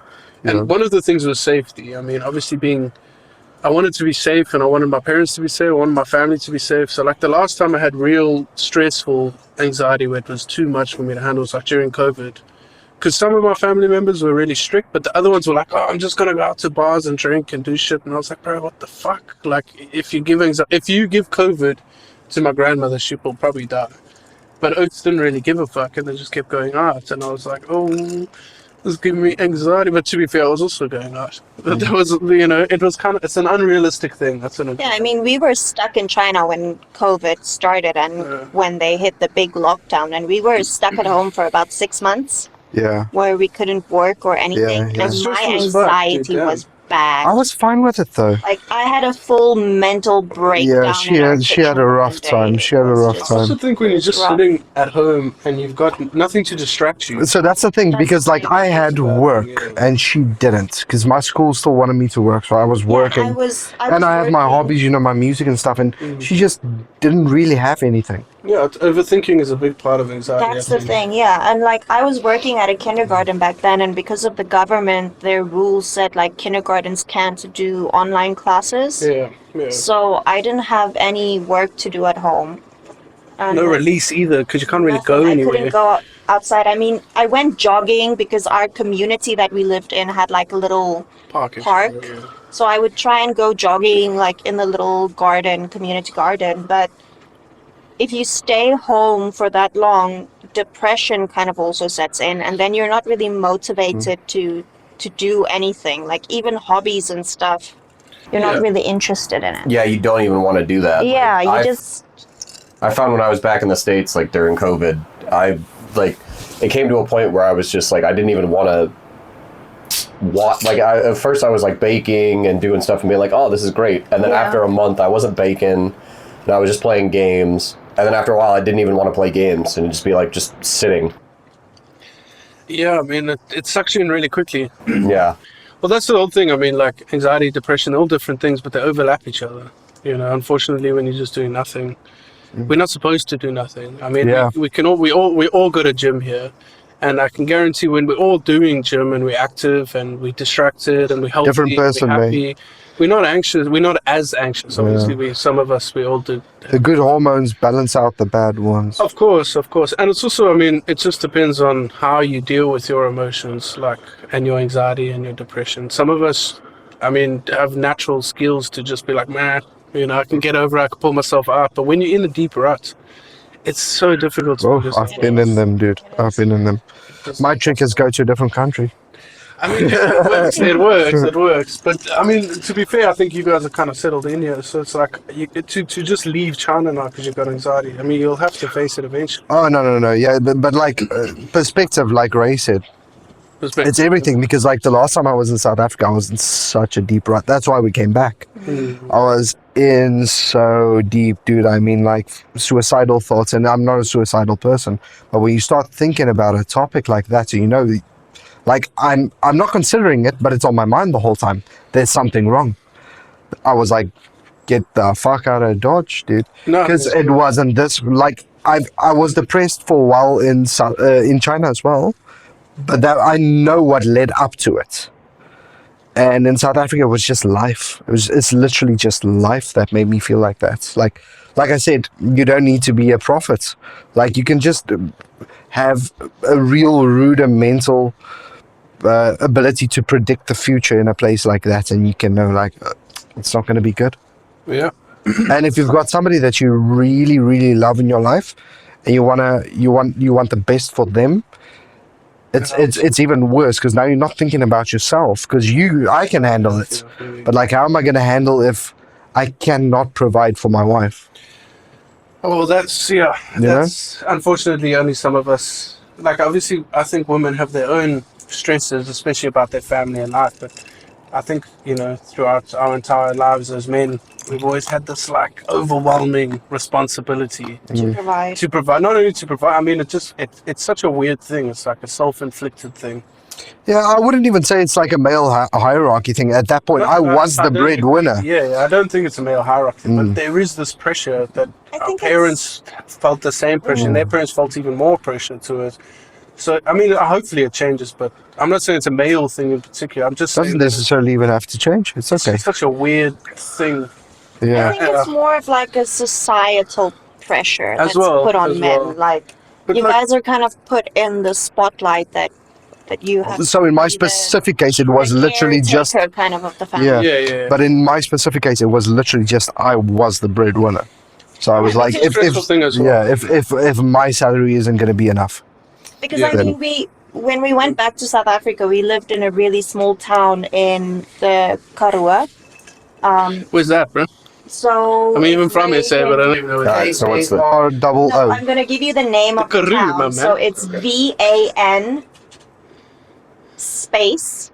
And one of the things was safety. I mean, obviously I wanted to be safe and I wanted my parents to be safe. I wanted my family to be safe. So like the last time I had real stressful anxiety where it was too much for me to handle was like during COVID. Because some of my family members were really strict, but the other ones were like, "Oh, I'm just gonna go out to bars and drink and do shit." And I was like, "Bro, what the fuck? Like, if you give COVID to my grandmother, she will probably die." But Oates didn't really give a fuck, and they just kept going out. And I was like, "Oh, this is giving me anxiety." But to be fair, I was also going out. But that was, it was it's an unrealistic thing. That's an Yeah, I mean, we were stuck in China when COVID started and when they hit the big lockdown, and we were stuck at home for about 6 months. Yeah. Where we couldn't work or anything. Yeah. And It's my stressful as fuck, dude, anxiety yeah. was bad. I was fine with it though. Like, I had a full mental breakdown. Yeah, she had a rough time. She had a rough I also time. think when you're just rough. sitting at home and you've got nothing to distract you. So that's the thing, That's because like I had Yeah. work and she didn't, because my school still wanted me to work, so I was working. I was And I have my working. hobbies, my music and stuff, and she just didn't really have anything. Yeah, overthinking is a big part of anxiety. That's I the think. thing, yeah. And like, I was working at a kindergarten back then, and because of the government, their rules said like kindergartens can't do online classes. Yeah, yeah. So I didn't have any work to do at home. And No release either, because you can't really nothing. go I anywhere. couldn't go outside. I mean, I went jogging because our community that we lived in had like a little Park. park. Yeah. So I would try and go jogging like in the little garden, community garden. But if you stay home for that long, depression kind of also sets in, and then you're not really motivated to do anything, like even hobbies and stuff. You're Yeah. not really interested in it. Yeah, you don't even want to do that. Yeah, Like, you I- just I found when I was back in the States, like during COVID, it came to a point where I was just like, I didn't even want to at first I was like baking and doing stuff and being like, oh, this is great. And then Yeah. after a month I wasn't baking and I was just playing games. And then after a while I didn't even want to play games and just be like, just sitting. Yeah, I mean, it sucks you in really quickly. Yeah. Well, that's the whole thing. I mean, like anxiety, depression, they're all different things, but they overlap each other. Unfortunately, when you're just doing nothing, we're not supposed to do nothing. I mean, Yeah. we all go to gym here, and I can guarantee when we're all doing gym and we're active and we're distracted and we're healthy, Different person, we're mate. happy. We're not anxious. We're not as anxious. Obviously, some of us we all do. The good hormones balance out the bad ones. Of course, and it's also, I mean, it just depends on how you deal with your emotions, and your anxiety and your depression. Some of us, I mean, have natural skills to just be like, man, I can get over it, I can pull myself out. But when you're in a deep rut, it's so difficult to Oh, pull yourself I've been in them, dude. I've been in them. out. My trick is go to a different country. I mean, it works. But I mean, to be fair, I think you guys are kind of settled in here, so it's like to just leave China now because you've got anxiety. I mean, you'll have to face it eventually. Oh, no. Yeah, but like perspective, like Ray said, it's everything, because like the last time I was in South Africa, I was in such a deep rut. That's why we came back. I was in so deep, dude. I mean, like suicidal thoughts, and I'm not a suicidal person, but when you start thinking about a topic like that, like I'm not considering it, but it's on my mind the whole time. There's something wrong. I was like, get the fuck out of Dodge, dude, No, because it's- it wasn't this. Like I was depressed for a while in China as well, but that I know what led up to it. And in South Africa, it was just life. It's literally just life that made me feel like that. Like I said, you don't need to be a prophet. Like you can just have a real rudimental ability to predict the future in a place like that, and you can know like it's not going to be good. Yeah. And if you've got somebody that you really, really love in your life, and you want the best for them, it's even worse because now you're not thinking about yourself because I can handle it, but like how am I going to handle if I cannot provide for my wife? Oh, that's unfortunately only some of us. Like, obviously, I think women have their own stresses, especially about their family and life. But I think, throughout our entire lives as men, we've always had this like overwhelming responsibility To provide. to provide. Not only to provide, I mean, it's such a weird thing. It's like a self-inflicted thing. Yeah, I wouldn't even say it's like a male hierarchy thing. At that point, I was the don't think- breadwinner. Yeah, I don't think it's a male hierarchy, but there is this pressure that I our think parents felt the same pressure, and their parents felt even more pressure to it. So, I mean, hopefully it changes, but I'm not saying it's a male thing in particular. I'm just Doesn't saying that necessarily even have to change. It's okay. it's such a weird thing. I Yeah. think it's more of like a societal pressure As that's well, put on as men. well. Like, But you like- guys are kind of put in the spotlight that you have. So in my to be the specific case, it was literally just caretaker kind of the family. yeah. Yeah. But in my specific case, it was literally just I was the breadwinner. So I was like, It's a stressful thing as well. yeah, if my salary isn't going to be enough, Because Yeah. I mean, when we went back to South Africa, we lived in a really small town in the Karoo. Where's that, bro? So I'm even it's from very SA, but I don't even know where Alright, it is. so what's the... or double No, O. I'm gonna give you the name of the Karoo, my town. man. So it's VAN space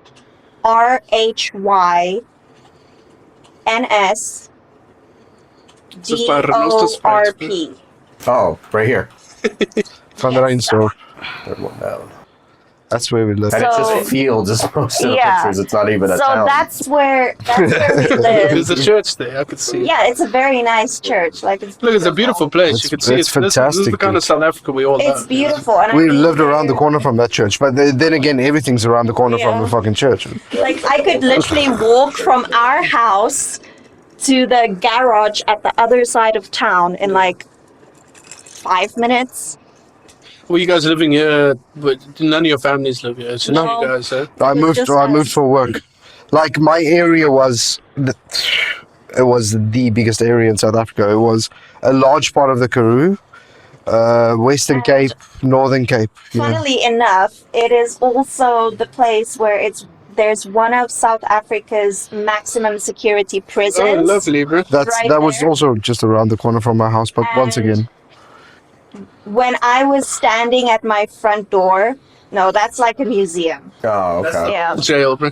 RHYNS Just by Renosterspruit. DORP. Oh, right here. Van der Reinsdorp. Third one down. That's where we live. And it's So- just fields as most of the Yeah. pictures. It's not even a So town. that's where we There's live. a church there, I could see. Yeah, it's a very nice church. Like Look, it's a beautiful place. It's- You can see it's This is the fantastic, kind of dude. South Africa we all know. It's beautiful, and I We mean, lived around the corner from that church, but then again, everything's around the corner from Yeah. the fucking church. Like, I could literally walk from our house to the garage at the other side of town in like 5 minutes. Well, you guys are living here, but none of your families live here. It's just No. you guys, eh? I moved. just I us. moved for work. Like my area was, it was the biggest area in South Africa. It was a large part of the Karoo, Western Cape, Northern Cape. You know. Funnily enough, it is also the place where there's one of South Africa's maximum security prisons. Oh, lovely, bro. right That was there. also just around the corner from my house. But once And- again, When I was standing at my front door, no, that's like a museum. Oh, okay. Yeah, Jail, bro.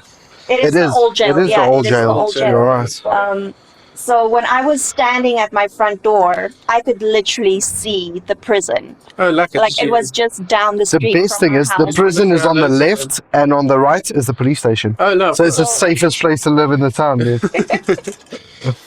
it is it the is. old jail. It is yeah, the old it is jail. the old You're jail. right. So when I was standing at my front door, I could literally see the prison. Oh, like Like, it was just down the The street. best from thing our is the house. prison is on the Yeah, that's- left, and on the right is the police station. Oh, no. So it's the safest place to live in the town, dude.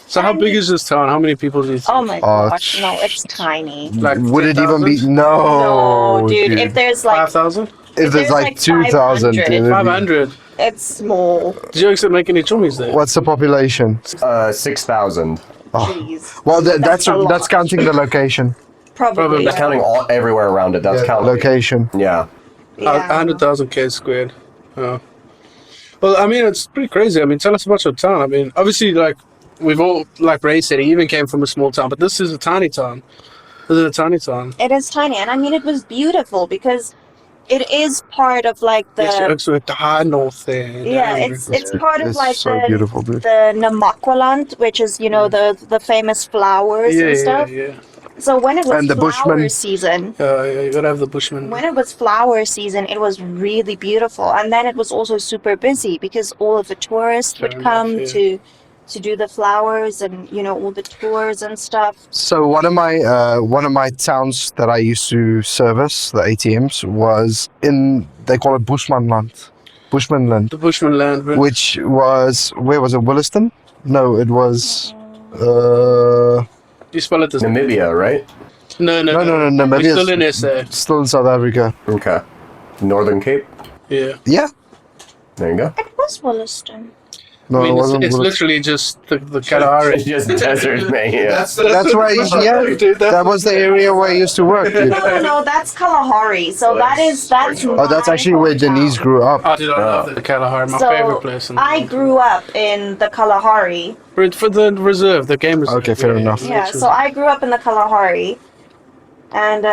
So how big is this town? How many people do you think? Oh my Oh, gosh, no, it's tiny. Like Would it even be? 10,000? No, No, dude, if there's like 5,000? if there's like 2,000, 500. it would be- 500. it's small. Did you actually make any chummies there? What's the population? 6,000. Jeez. Well, That's a lot. that's counting the location. Probably. That's counting all everywhere around it. That's counting. Location. Yeah. Yeah. 100,000 K squared. Oh. Well, I mean, it's pretty crazy. I mean, tell us about your town. I mean, obviously, like, we've all, like Ray said, he even came from a small town, but this is a tiny town. This is a tiny town. It is tiny, and I mean, it was beautiful because it is part of like the Yes, you're also at the high north there. yeah, it's part of It's like so beautiful, dude. the Namakwaland, which is the famous flowers Yeah, and yeah, stuff. yeah. So when it was And the flower Bushmen. season, Yeah, you gotta have the Bushman. when it was flower season, it was really beautiful, and then it was also super busy because all of the tourists Fair would enough, come yeah. to do the flowers and all the tours and stuff. So one of my towns that I used to service, the ATMs, was in, they call it Bushmanland, The Bushman land, bro. which was, where was it, Williston? No, it was You spell it as Namibia, right? No, no, We're Namibia's still in SA. still in South Africa. Okay. Northern Cape. Yeah. Yeah, There you go. It was Williston. No, I mean, it wasn't. it's literally just the Kalahari. It's just desert, man. Yeah. That's Right. Yeah, dude, that was the area where I used to work. Dude. No, that's Kalahari. So that's Oh, that's my actually where hometown. Denise grew up. Oh, dude, I love the Kalahari. My So favorite place. In the I world. grew up in the Kalahari. For the reserve, the game reserve. Okay, fair enough. Yeah, so I grew up in the Kalahari, and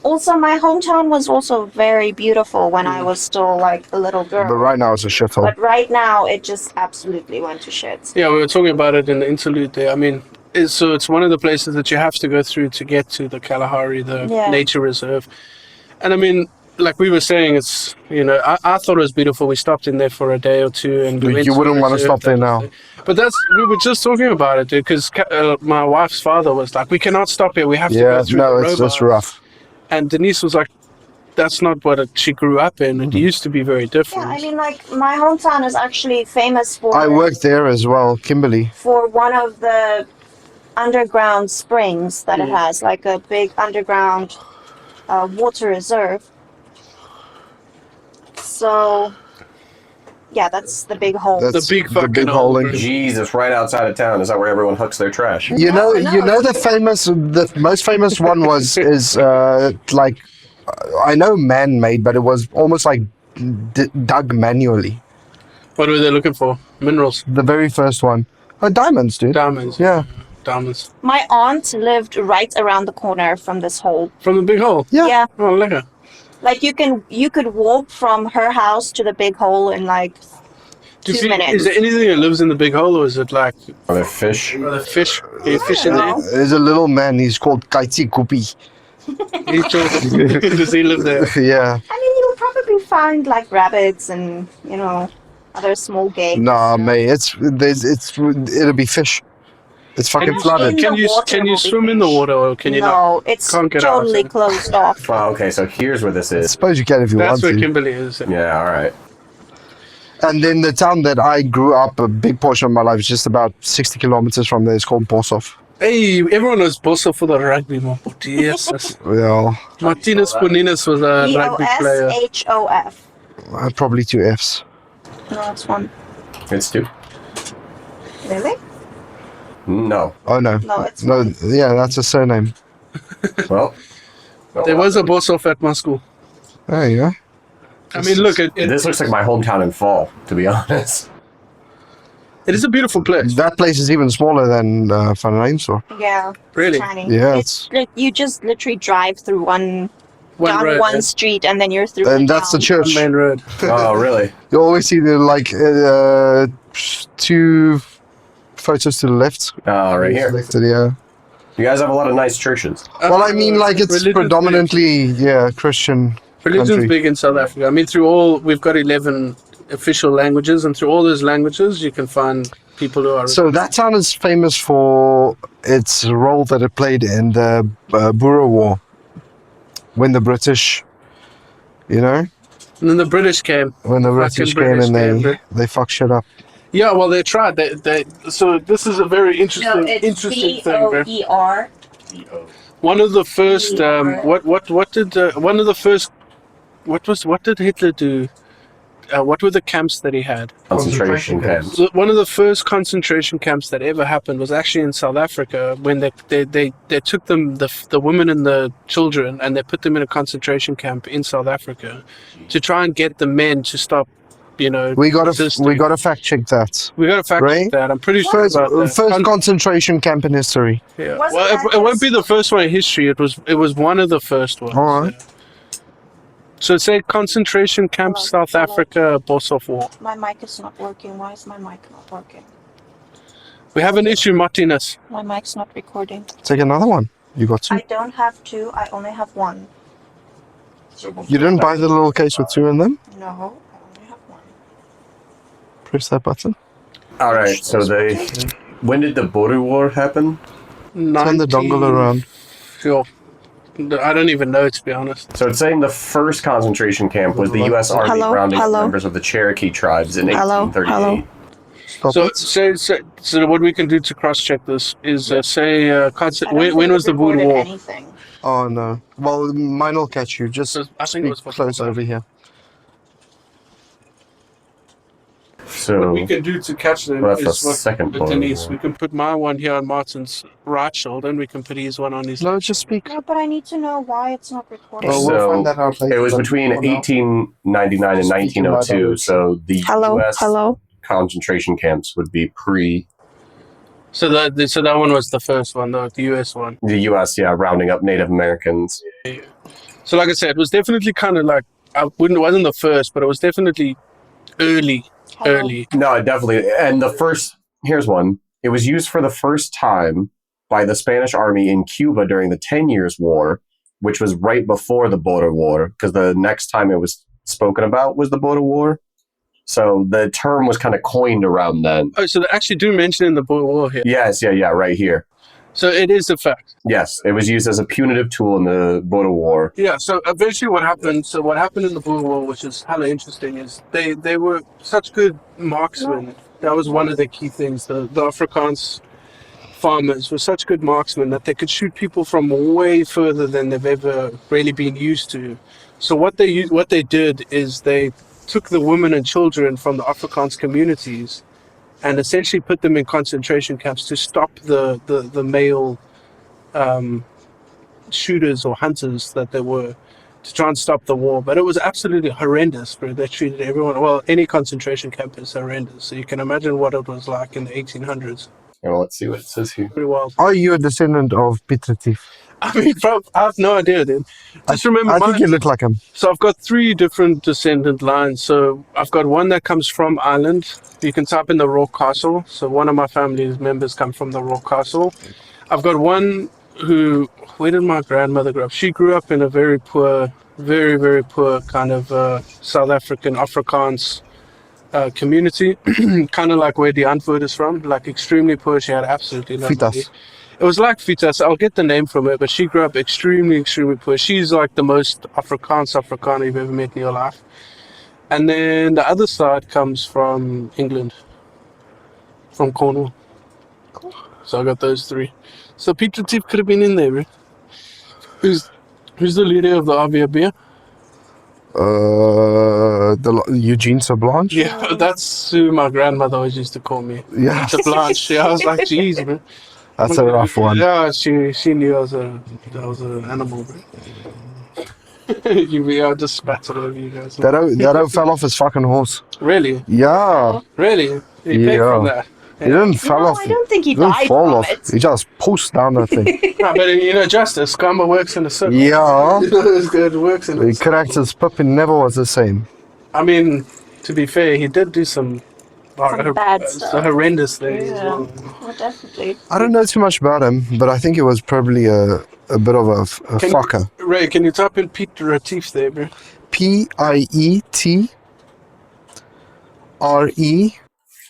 also my hometown was also very beautiful when I was still like a little girl. But right now it's a shithole. But right now it just absolutely went to shit. Yeah, we were talking about it in the interlude there. I mean, it's one of the places that you have to go through to get to the Kalahari, the Yeah. nature reserve. And I mean, like we were saying, it's, I thought it was beautiful. We stopped in there for a day or two, and we went You to wouldn't the want to reserve stop there that now. day. But we were just talking about it, dude, because my wife's father was like, we cannot stop here. We have to Yeah, go through no, the it's just robots." rough. And Denise was like, that's not what she grew up in. It used to be very different. Yeah, I mean, like my hometown is actually famous for I worked there as well, Kimberley. for one of the underground springs that it has, like a big underground water reserve. So, yeah, that's the big hole. That's The big fucking hole in. hole. Jesus, right outside of town. Is that where everyone hooks their trash? You know, No. the most famous one is like, I know man-made, but it was almost like dug manually. What were they looking for? Minerals. The very first one. Oh, diamonds, dude. Diamonds. Yeah. Diamonds. My aunt lived right around the corner from this hole. From the big hole? Yeah. Yeah, Oh, lekker. like you could walk from her house to the big hole in like Do you 2 see- minutes. Is there anything that lives in the big hole, or is it like Are there fish? are there fish? Are there fish in there? No. There's a little man, he's called Kaiti Kupi. Does he live there? Yeah. I mean, you'll probably find like rabbits and other small game. Nah, mate, it'll be fish. It's fucking you- flooded. In Can the you water can you will be swim in the fish. water, or can you not? No, it's Can't get out, totally so- closed off. Well, okay, so here's where this I is. suppose you can if you That's want where to. Kimberley is. Yeah, all right. And then the town that I grew up, a big portion of my life, is just about 60 kilometers from there. It's called Bosov. Hey, everyone knows Bosso for the rugby, man. Yes. Well, Martinez Poninas was a rugby player. BOSHOF. probably 2 Fs. No, it's one. It's two. Really? No. Oh, no. No, it's No, one. yeah, that's a surname. Well. There was a Bosso at my school. There you go. I mean, look, it This looks like my hometown in fall, to be honest. is a beautiful place. That place is even smaller than Van Rijnsdorp. Yeah. Really? Tiny. Yeah, You just literally drive through down road, one yeah. street and then you're through. And that's the town. church. Main road. Oh, really? You always see the 2 photos to the left. Oh, right here. Yeah. You guys have a lot of nice churches. Well, I mean, like, it's Religion's predominantly, yeah, Christian Religion's country. big in South Africa. I mean, we've got 11 official languages, and through all those languages, you can find people who are. So that town is famous for its role that it played in the Boer War, when the British, and then the British came. when the Fucking British came British and came, bro. they fucked shit up. Yeah, well, they tried. So this is a very interesting, interesting thing, bro. BOER. One of the first, Yeah. what did one of the first, what did Hitler do? What were the camps that he had? Concentration camps. So one of the first concentration camps that ever happened was actually in South Africa, when they took the women and the children, and they put them in a concentration camp in South Africa to try and get the men to stop, We resisting. gotta fact check that. We got to fact Right? check that. I'm pretty sure First, about that. first concentration camp in history. Yeah. Wasn't Well, that it won't just- be the first one in history. It was one of the first ones. All right. Yeah. So say concentration camp, Hello, South hello. Africa, Boss of War. My mic is not working. Why is my mic not working? We have an issue, Martinez. My mic's not recording. Take another one. You got I 2. don't have 2. I only have 1. You didn't buy the little case with 2 in them? No, I only have 1. Press that button. All right, so when did the Boer War happen? Turn the dongle around. Sure. I don't even know, to be honest. So it's saying the first concentration camp was the U.S. Army Hello, rounding up hello. members of the Cherokee tribes in Hello, 1838. Stop So, it. so what we can do to cross-check this is say, I don't when think was it the Boer recorded War? anything. Oh no. Well, mine will catch you. Just I think it was speak close over here. So what we can do to catch them Well, that's is the what second with one. Denise. We can put my one here on Martin's right shoulder, and we can put his one on his. No, just speak. No, but I need to know why it's not recording. Well, we'll find that out later. it was but between for now- 1899 and Speaking by 1902. direction. So the Hello, U.S. hello. concentration camps would be pre So that one was the first one, the U.S. one. the U.S. Yeah, rounding up Native Americans. So like I said, it was definitely kind of like it wasn't the first, but it was definitely early. No, definitely. And the first, here's one. It was used for the first time by the Spanish army in Cuba during the 10 Years' War, which was right before the Border War, because the next time it was spoken about was the Border War. So the term was kind of coined around then. Oh, so they actually do mention it in the Boer War here. Yes, yeah, right here. So it is a fact. Yes, it was used as a punitive tool in the Border War. Yeah, so eventually what happened in the Boer War, which is hella interesting, is they were such good marksmen. That was one of the key things. The Afrikaans farmers were such good marksmen that they could shoot people from way further than they've ever really been used to. So what they did is they took the women and children from the Afrikaans communities and essentially put them in concentration camps to stop the male shooters or hunters that they were, to try and stop the war. But it was absolutely horrendous, bro. They treated everyone, well, any concentration camp is horrendous. So you can imagine what it was like in the 1800s. Yeah, well, let's see what it says here. Pretty wild. Are you a descendant of Peter Thief? I mean, bro, I have no idea, dude. Just remember, I think you look like him. so I've got 3 different descendant lines. So I've got one that comes from Ireland. You can type in the Rock Castle. So one of my family members come from the Rock Castle. I've got one who, where did my grandmother grow up? She grew up in a very poor, very, very poor kind of South African Afrikaans community. Kind of like where the Antwoord is from. Like extremely poor. She had absolutely no money. Fitas. It was like Fitas. I'll get the name from her, but she grew up extremely, extremely poor. She's like the most Afrikaner you've ever met in your life. And then the other side comes from England, from Cornwall. So I got those 3. So Peter Tief could have been in there, bro. Who's the leader of the RVB? Eugene Sablanche? Yeah, that's who my grandmother always used to call me. Yeah. The Blanche. Yeah, I was like, geez, man. That's a rough one. Yeah, she knew I was an animal, bro. I just spat all over you guys. That old fell off his fucking horse. Really? Yeah. Really? He paid from that? He didn't fall off. I don't think he didn't died fall from off. it. He just pushed down that thing. No, but justice. Karma works in a circle. Yeah. It's good. It works in a He circle. cracked his pip and never was the same. I mean, to be fair, he did do some bad stuff. horrendous things. Yeah. As well. Well, definitely. I don't know too much about him, but I think he was probably a bit of a Can- fucker. Ray, can you type in Peter Retief there, bro? Piettre.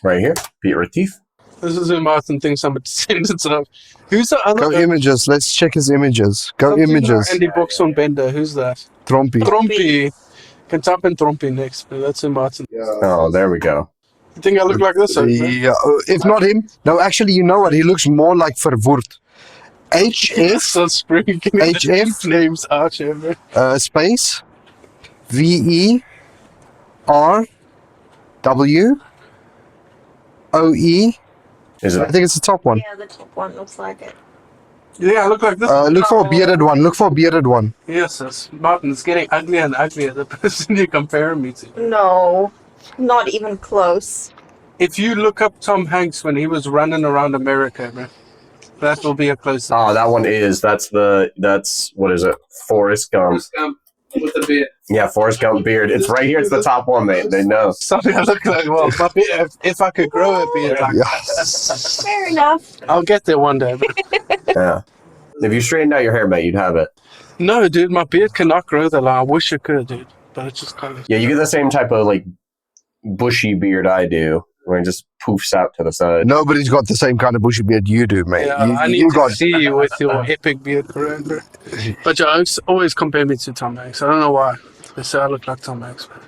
Right here, Pete Retief. This is who Martin thinks I'm a descendant of. Who's the other? Go images. Let's check his images. Go something images. like Andy Boxon Bender. Who's that? Trompie. Trompie. Can type in Trompie next, but that's who Martin. Oh, there we go. You think I look like this? Yeah, if not him. No, actually, you know what? He looks more like Verwoerd. HF So spring HF? names out here, bro. space VERWOE Is I it? think it's the top one. Yeah, the top one looks like it. Yeah, I look like this. Look for a bearded one. Look for a bearded one. Yes, it's Martin. It's getting uglier and uglier. The person you're comparing me to. No, not even close. If you look up Tom Hanks when he was running around America, bro, that will be a close up. Oh, that one is. That's what is it? Forrest Gump. With the beard. Yeah, Forrest Gump beard. It's right here. It's the top one, mate. They know. Something I look like. Well, my beard, if I could grow a beard, like Yes. Fair enough. I'll get there one day. But Yeah. If you straightened out your hair, mate, you'd have it. no, dude, my beard cannot grow that long. I wish it could, dude, but it just kind of. Yeah, you get the same type of like bushy beard I do, where it just poofs out to the side. Nobody's got the same kind of bushy beard you do, mate. Yeah, I need to see you with your epic beard, bro. But you always compare me to Tom Hanks. I don't know why. They say I look like Tom Hanks, man.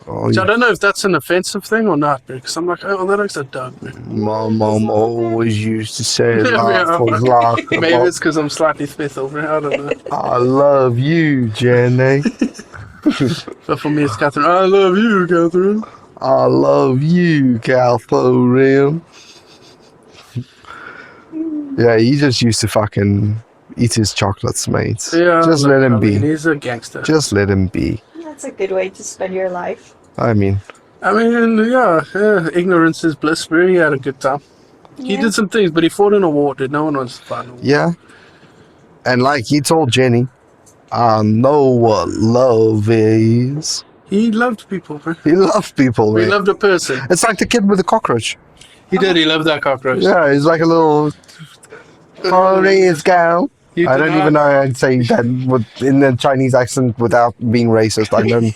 Oh, Which I yeah. don't know if that's an offensive thing or not, because I'm like, oh, that looks like Doug, man. My mom always used to say Yeah, life was like a Maybe box. it's because I'm slightly spittle, bro. I don't know. I love you, Jenny. But for me, it's Catherine. I love you, Catherine. I love you, Calthorium. Yeah, he just used to fucking eat his chocolates, mate. Yeah, Just look, let him I mean, be. he's a gangster. Just let him be. That's a good way to spend your life. I mean, I mean, yeah, ignorance is bliss, bro. He had a good time. He Yeah. did some things, but he fought in a war, dude. No one wants to fight in a war. yeah. And like he told Jenny, I know what love is. He loved people, bro. He loved people, He man. loved a person. It's like the kid with the cockroach. He did. He loved that cockroach. Yeah, he's like a little Chinese cow. You I did don't not- even know how to say that in the Chinese accent without being racist. I don't.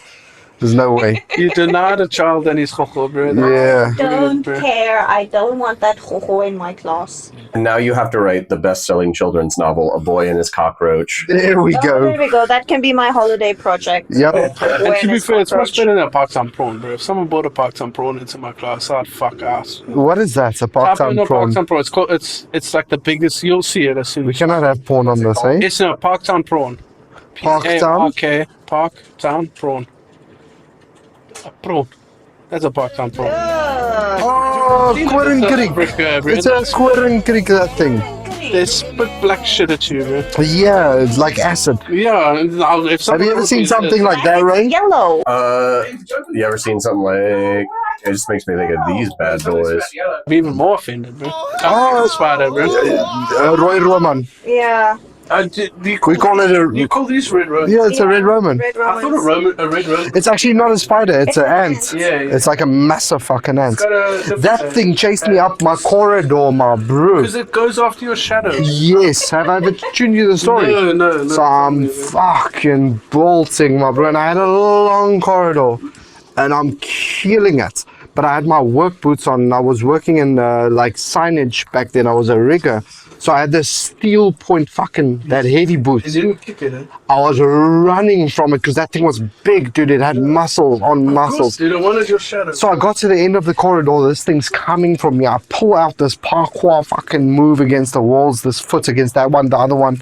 There's no way. You denied a child and his chocho, bro. Yeah. Don't bro. care. I don't want that ho in my class. And now you have to write the best-selling children's novel, A Boy and His Cockroach. There we Oh, go. there we go. That can be my holiday project. Yep. And to be Awareness fair, it's much cockroach. better than a Pakistan prawn, bro. If someone brought a Pakistan prawn into my class, I'd fuck ass. What is that? A Type in part-time a prawn. Pakistan prawn. It's called. It's like the biggest. You'll see it as soon We as. cannot have porn on this, eh? It's a Pakistan prawn. Pakistan? Okay, Pakistan prawn. A prawn. That's a Pakistan prawn. Oh, Quirren Creek. It's a Quirren Creek, that thing. They spit black shit at you, bro. Yeah, it's like acid. Yeah, and now if Have someone you ever brought seen me something this- like that, Ray? Yellow. You ever seen something like? It just makes me think of these bad boys. I'd be even more offended, bro. Oh, spider, bro. Roy Roman. Yeah. We call it a. You call these red rose? Yeah, it's a red Roman. Red I thought Romans. a red rose. It's actually not a spider, it's an ant. Yeah, yeah. It's like a massive fucking ant. Got a different That thing chased me up my corridor, my bro. because it goes after your shadow. Yes, have I ever tuned you the story? No. So I'm fucking bolting, my bro, and I had a long corridor, and I'm killing it. But I had my work boots on, and I was working in like signage back then. I was a rigger, so I had this steel point fucking that heavy boot. You didn't kick it, eh? I was running from it because that thing was big, dude. It had muscles on muscles. Dude, I wanted your shadow. So I got to the end of the corridor, this thing's coming from me. I pull out this parkour fucking move against the walls, this foot against that one, the other one.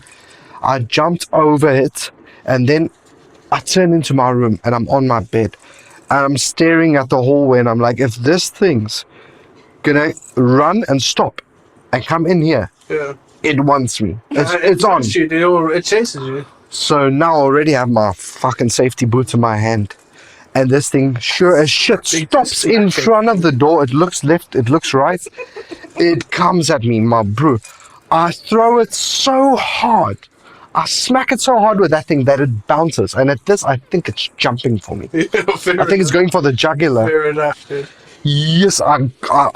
I jumped over it, and then I turn into my room, and I'm on my bed. And I'm staring at the hallway, and I'm like, if this thing's gonna run and stop and come in here, Yeah. it wants me. It's on. It chases you. So now I already have my fucking safety boot in my hand. And this thing, sure as shit, stops in front of the door. It looks left, it looks right. It comes at me, my bro. I throw it so hard. I smack it so hard with that thing that it bounces. And at this, I think it's jumping for me. Yeah, I think it's going for the jugular. Fair enough, dude. Yes, I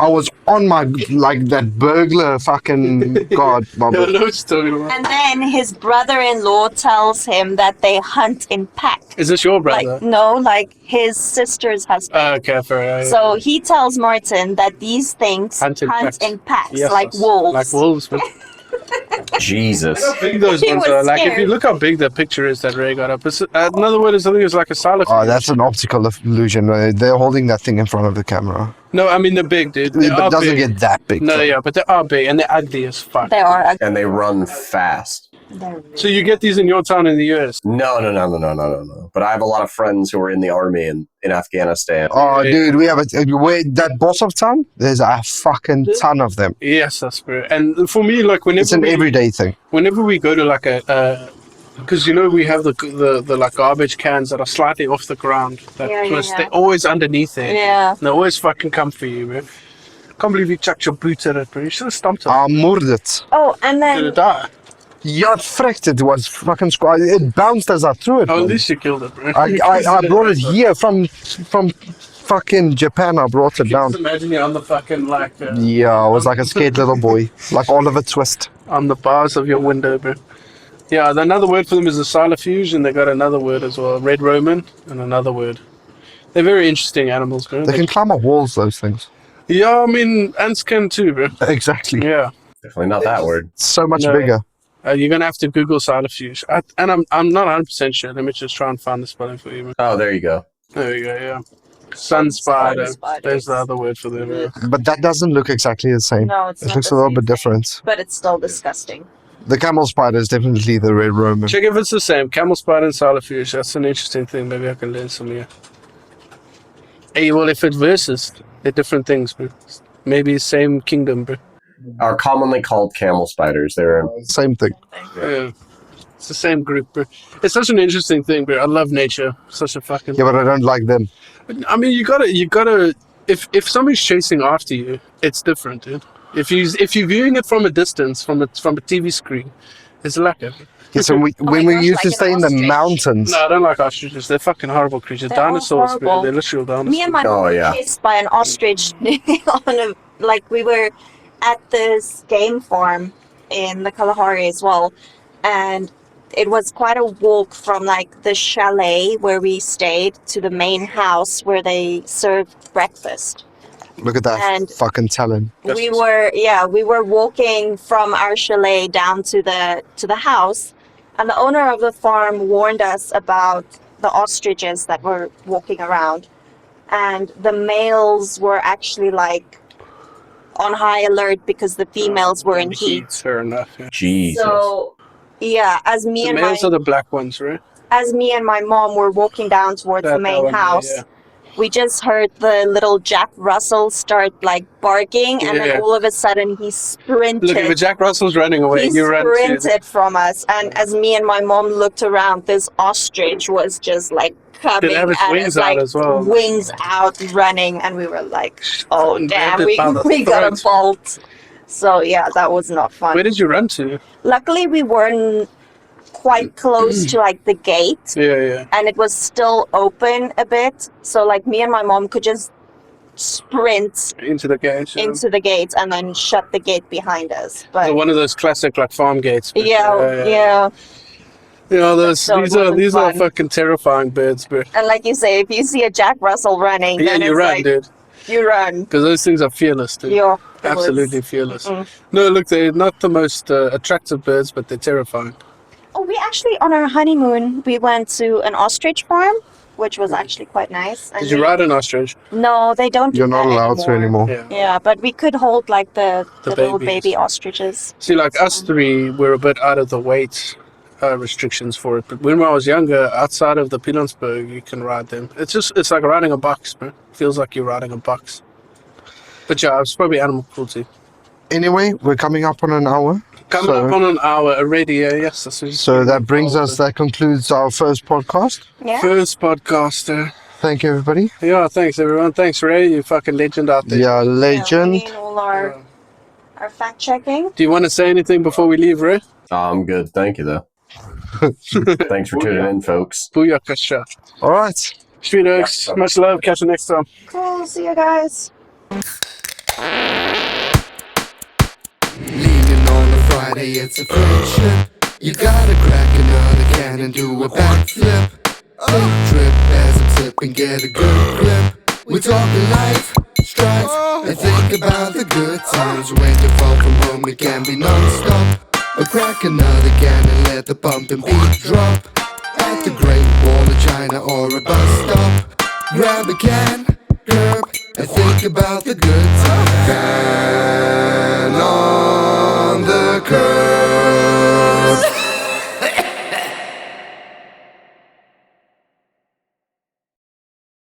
was on my, like that burglar fucking god, my I bro. know what you're talking about. And then his brother-in-law tells him that they hunt in packs. Is this your Like brother? no, like his sister's husband. Okay, fair enough. So he tells Martin that these things Hunt in packs. Yes, like wolves. Like wolves, man. Jesus. How big those He ones was are. Like, if you scared. look how big the picture is that Ray got up. It's, another word is, I think it's like a silent. Oh, that's an optical illusion. They're holding that thing in front of the camera. No, I mean, they're big, dude. They But are it doesn't big. get that big. No, yeah, but they are big and they're ugly as fuck. They are ugly. And they run fast. They're So you get these in your town in the US. No. But I have a lot of friends who are in the army in Afghanistan. Oh, dude, we have that boss of town. There's a fucking ton of them. Yes, that's great. And for me, like It's an everyday thing. whenever we go to like because you know we have the like garbage cans that are slightly off the ground. That Yeah, twist. yeah. They're always underneath there. Yeah. And they always fucking come for you, man. Can't believe you chucked your boot at it, bro. You should have stomped it. I murdered it. Oh, and Did it then die? Yeah, fricked, it was fucking squad. It bounced as I threw it. Oh, at man. least you killed it, bro. I brought it here from fucking Japan. I brought it down. Just imagine you're on the fucking like Yeah, I was like a scared little boy, like Oliver Twist. on the bars of your window, bro. Yeah, another word for them is a silofuge, and they got another word as well, red Roman, and another word. They're very interesting animals, bro. They can climb up walls, those things. Yeah, I mean, ants can too, bro. Exactly. Yeah. Definitely not that word. So much No. bigger. You're gonna have to Google silofuge, and I'm not 100% sure. Let me just try and find the spelling for you. Man. Oh, there you go. There we go. Yeah, sun spider. spiders. There's the other word for them. Yeah. But that doesn't look exactly the same. no, it's It not looks the a little same bit thing. different. But it's still disgusting. The camel spider is definitely the red Roman. Check if it's the same. Camel spider and silofuge. That's an interesting thing. Maybe I can learn some here. Hey, well, if it's versus, they're different things, bro. Maybe same kingdom, bro. Are commonly called camel spiders. They're Same thing. Yeah. It's the same group, bro. It's such an interesting thing, bro. I love nature. Such a fucking. Yeah, but I don't like them. I mean, you gotta. If somebody's chasing after you, it's different, dude. If you're viewing it from a distance, from a TV screen, it's lacquer. Yeah, so when my we gosh, used like to an stay in the ostrich. mountains. No, I don't like ostriches. They're fucking horrible creatures. They're all Dinosaurs, bro. horrible. They're literal dinosaurs. Me and my mom Oh, were yeah. chased by an ostrich we were at this game farm in the Kalahari as well, and it was quite a walk from like the chalet where we stayed to the main house where they served breakfast. Look at that And- fucking talent. We were walking from our chalet down to the house, and the owner of the farm warned us about the ostriches that were walking around, and the males were actually like on high alert because the females were in heat. Fair enough. Yeah. Jesus. So yeah, as me The and males my are the black ones, right? mom were walking down towards the That main one, yeah, house, yeah. we just heard the little Jack Russell start like barking, and Yeah. then all of a sudden he sprinted. Look, if Jack Russell's running away, He you run too. sprinted from us, and as me and my mom looked around, this ostrich was just like coming have its at wings us, out like as well. wings out, running, and we were like, "Oh And damn, grabbed it by the we got a throat. bolt." So yeah, that was not fun. Where did you run to? Luckily, we weren't quite close to like the gate, Yeah. and it was still open a bit. So like me and my mom could just sprint Into the gate. Yeah. into the gate and then shut the gate behind us. But One of those classic like farm gates. but- yeah. You know, those So it these are wasn't these are fun. fucking terrifying birds, bro. And like you say, if you see a Jack Russell running, Yeah, then you it's run, like, dude. you run. Because those things are fearless, dude. Yeah, it was- Absolutely fearless. Mm-mm. No, look, they're not the most attractive birds, but they're terrifying. Oh, we actually, on our honeymoon, we went to an ostrich farm, which was actually quite nice. And Did you ride an ostrich? No, they don't do You're not that allowed to anymore. Yeah. Yeah, but we could hold like the little babies. baby ostriches. See, like us three, we're a bit out of the weight restrictions for it. But when I was younger, outside of the Pilansberg, you can ride them. It's like riding a box, man. Feels like you're riding a box. But yeah, it's probably animal cruelty. Anyway, we're coming up on an hour. Coming So- up on an hour already, yes. That's what So that brings us, that concludes our first podcast. Yeah. First podcaster. Thank you, everybody. Yeah, thanks everyone. Thanks Ray, you fucking legend out there. Yeah, Yeah, we legend. need all our fact checking. Do you want to say anything before we leave, Ray? I'm good. Thank you, though. Thanks for tuning in, folks. Booyakasha. All right. Street Oaks, much love. Catch you next time. Cool. See you guys. Leaning on a Friday, it's a friendship. You gotta crack another can and do a backflip. Trip as I'm sipping, get a good grip. We're talking life, strife, and think about the good times. When you fall from home, it can be non-stop. Or crack another can and let the bumping beat drop. At the Great Wall of China or a bus stop, grab a can, curb, and think about the good times.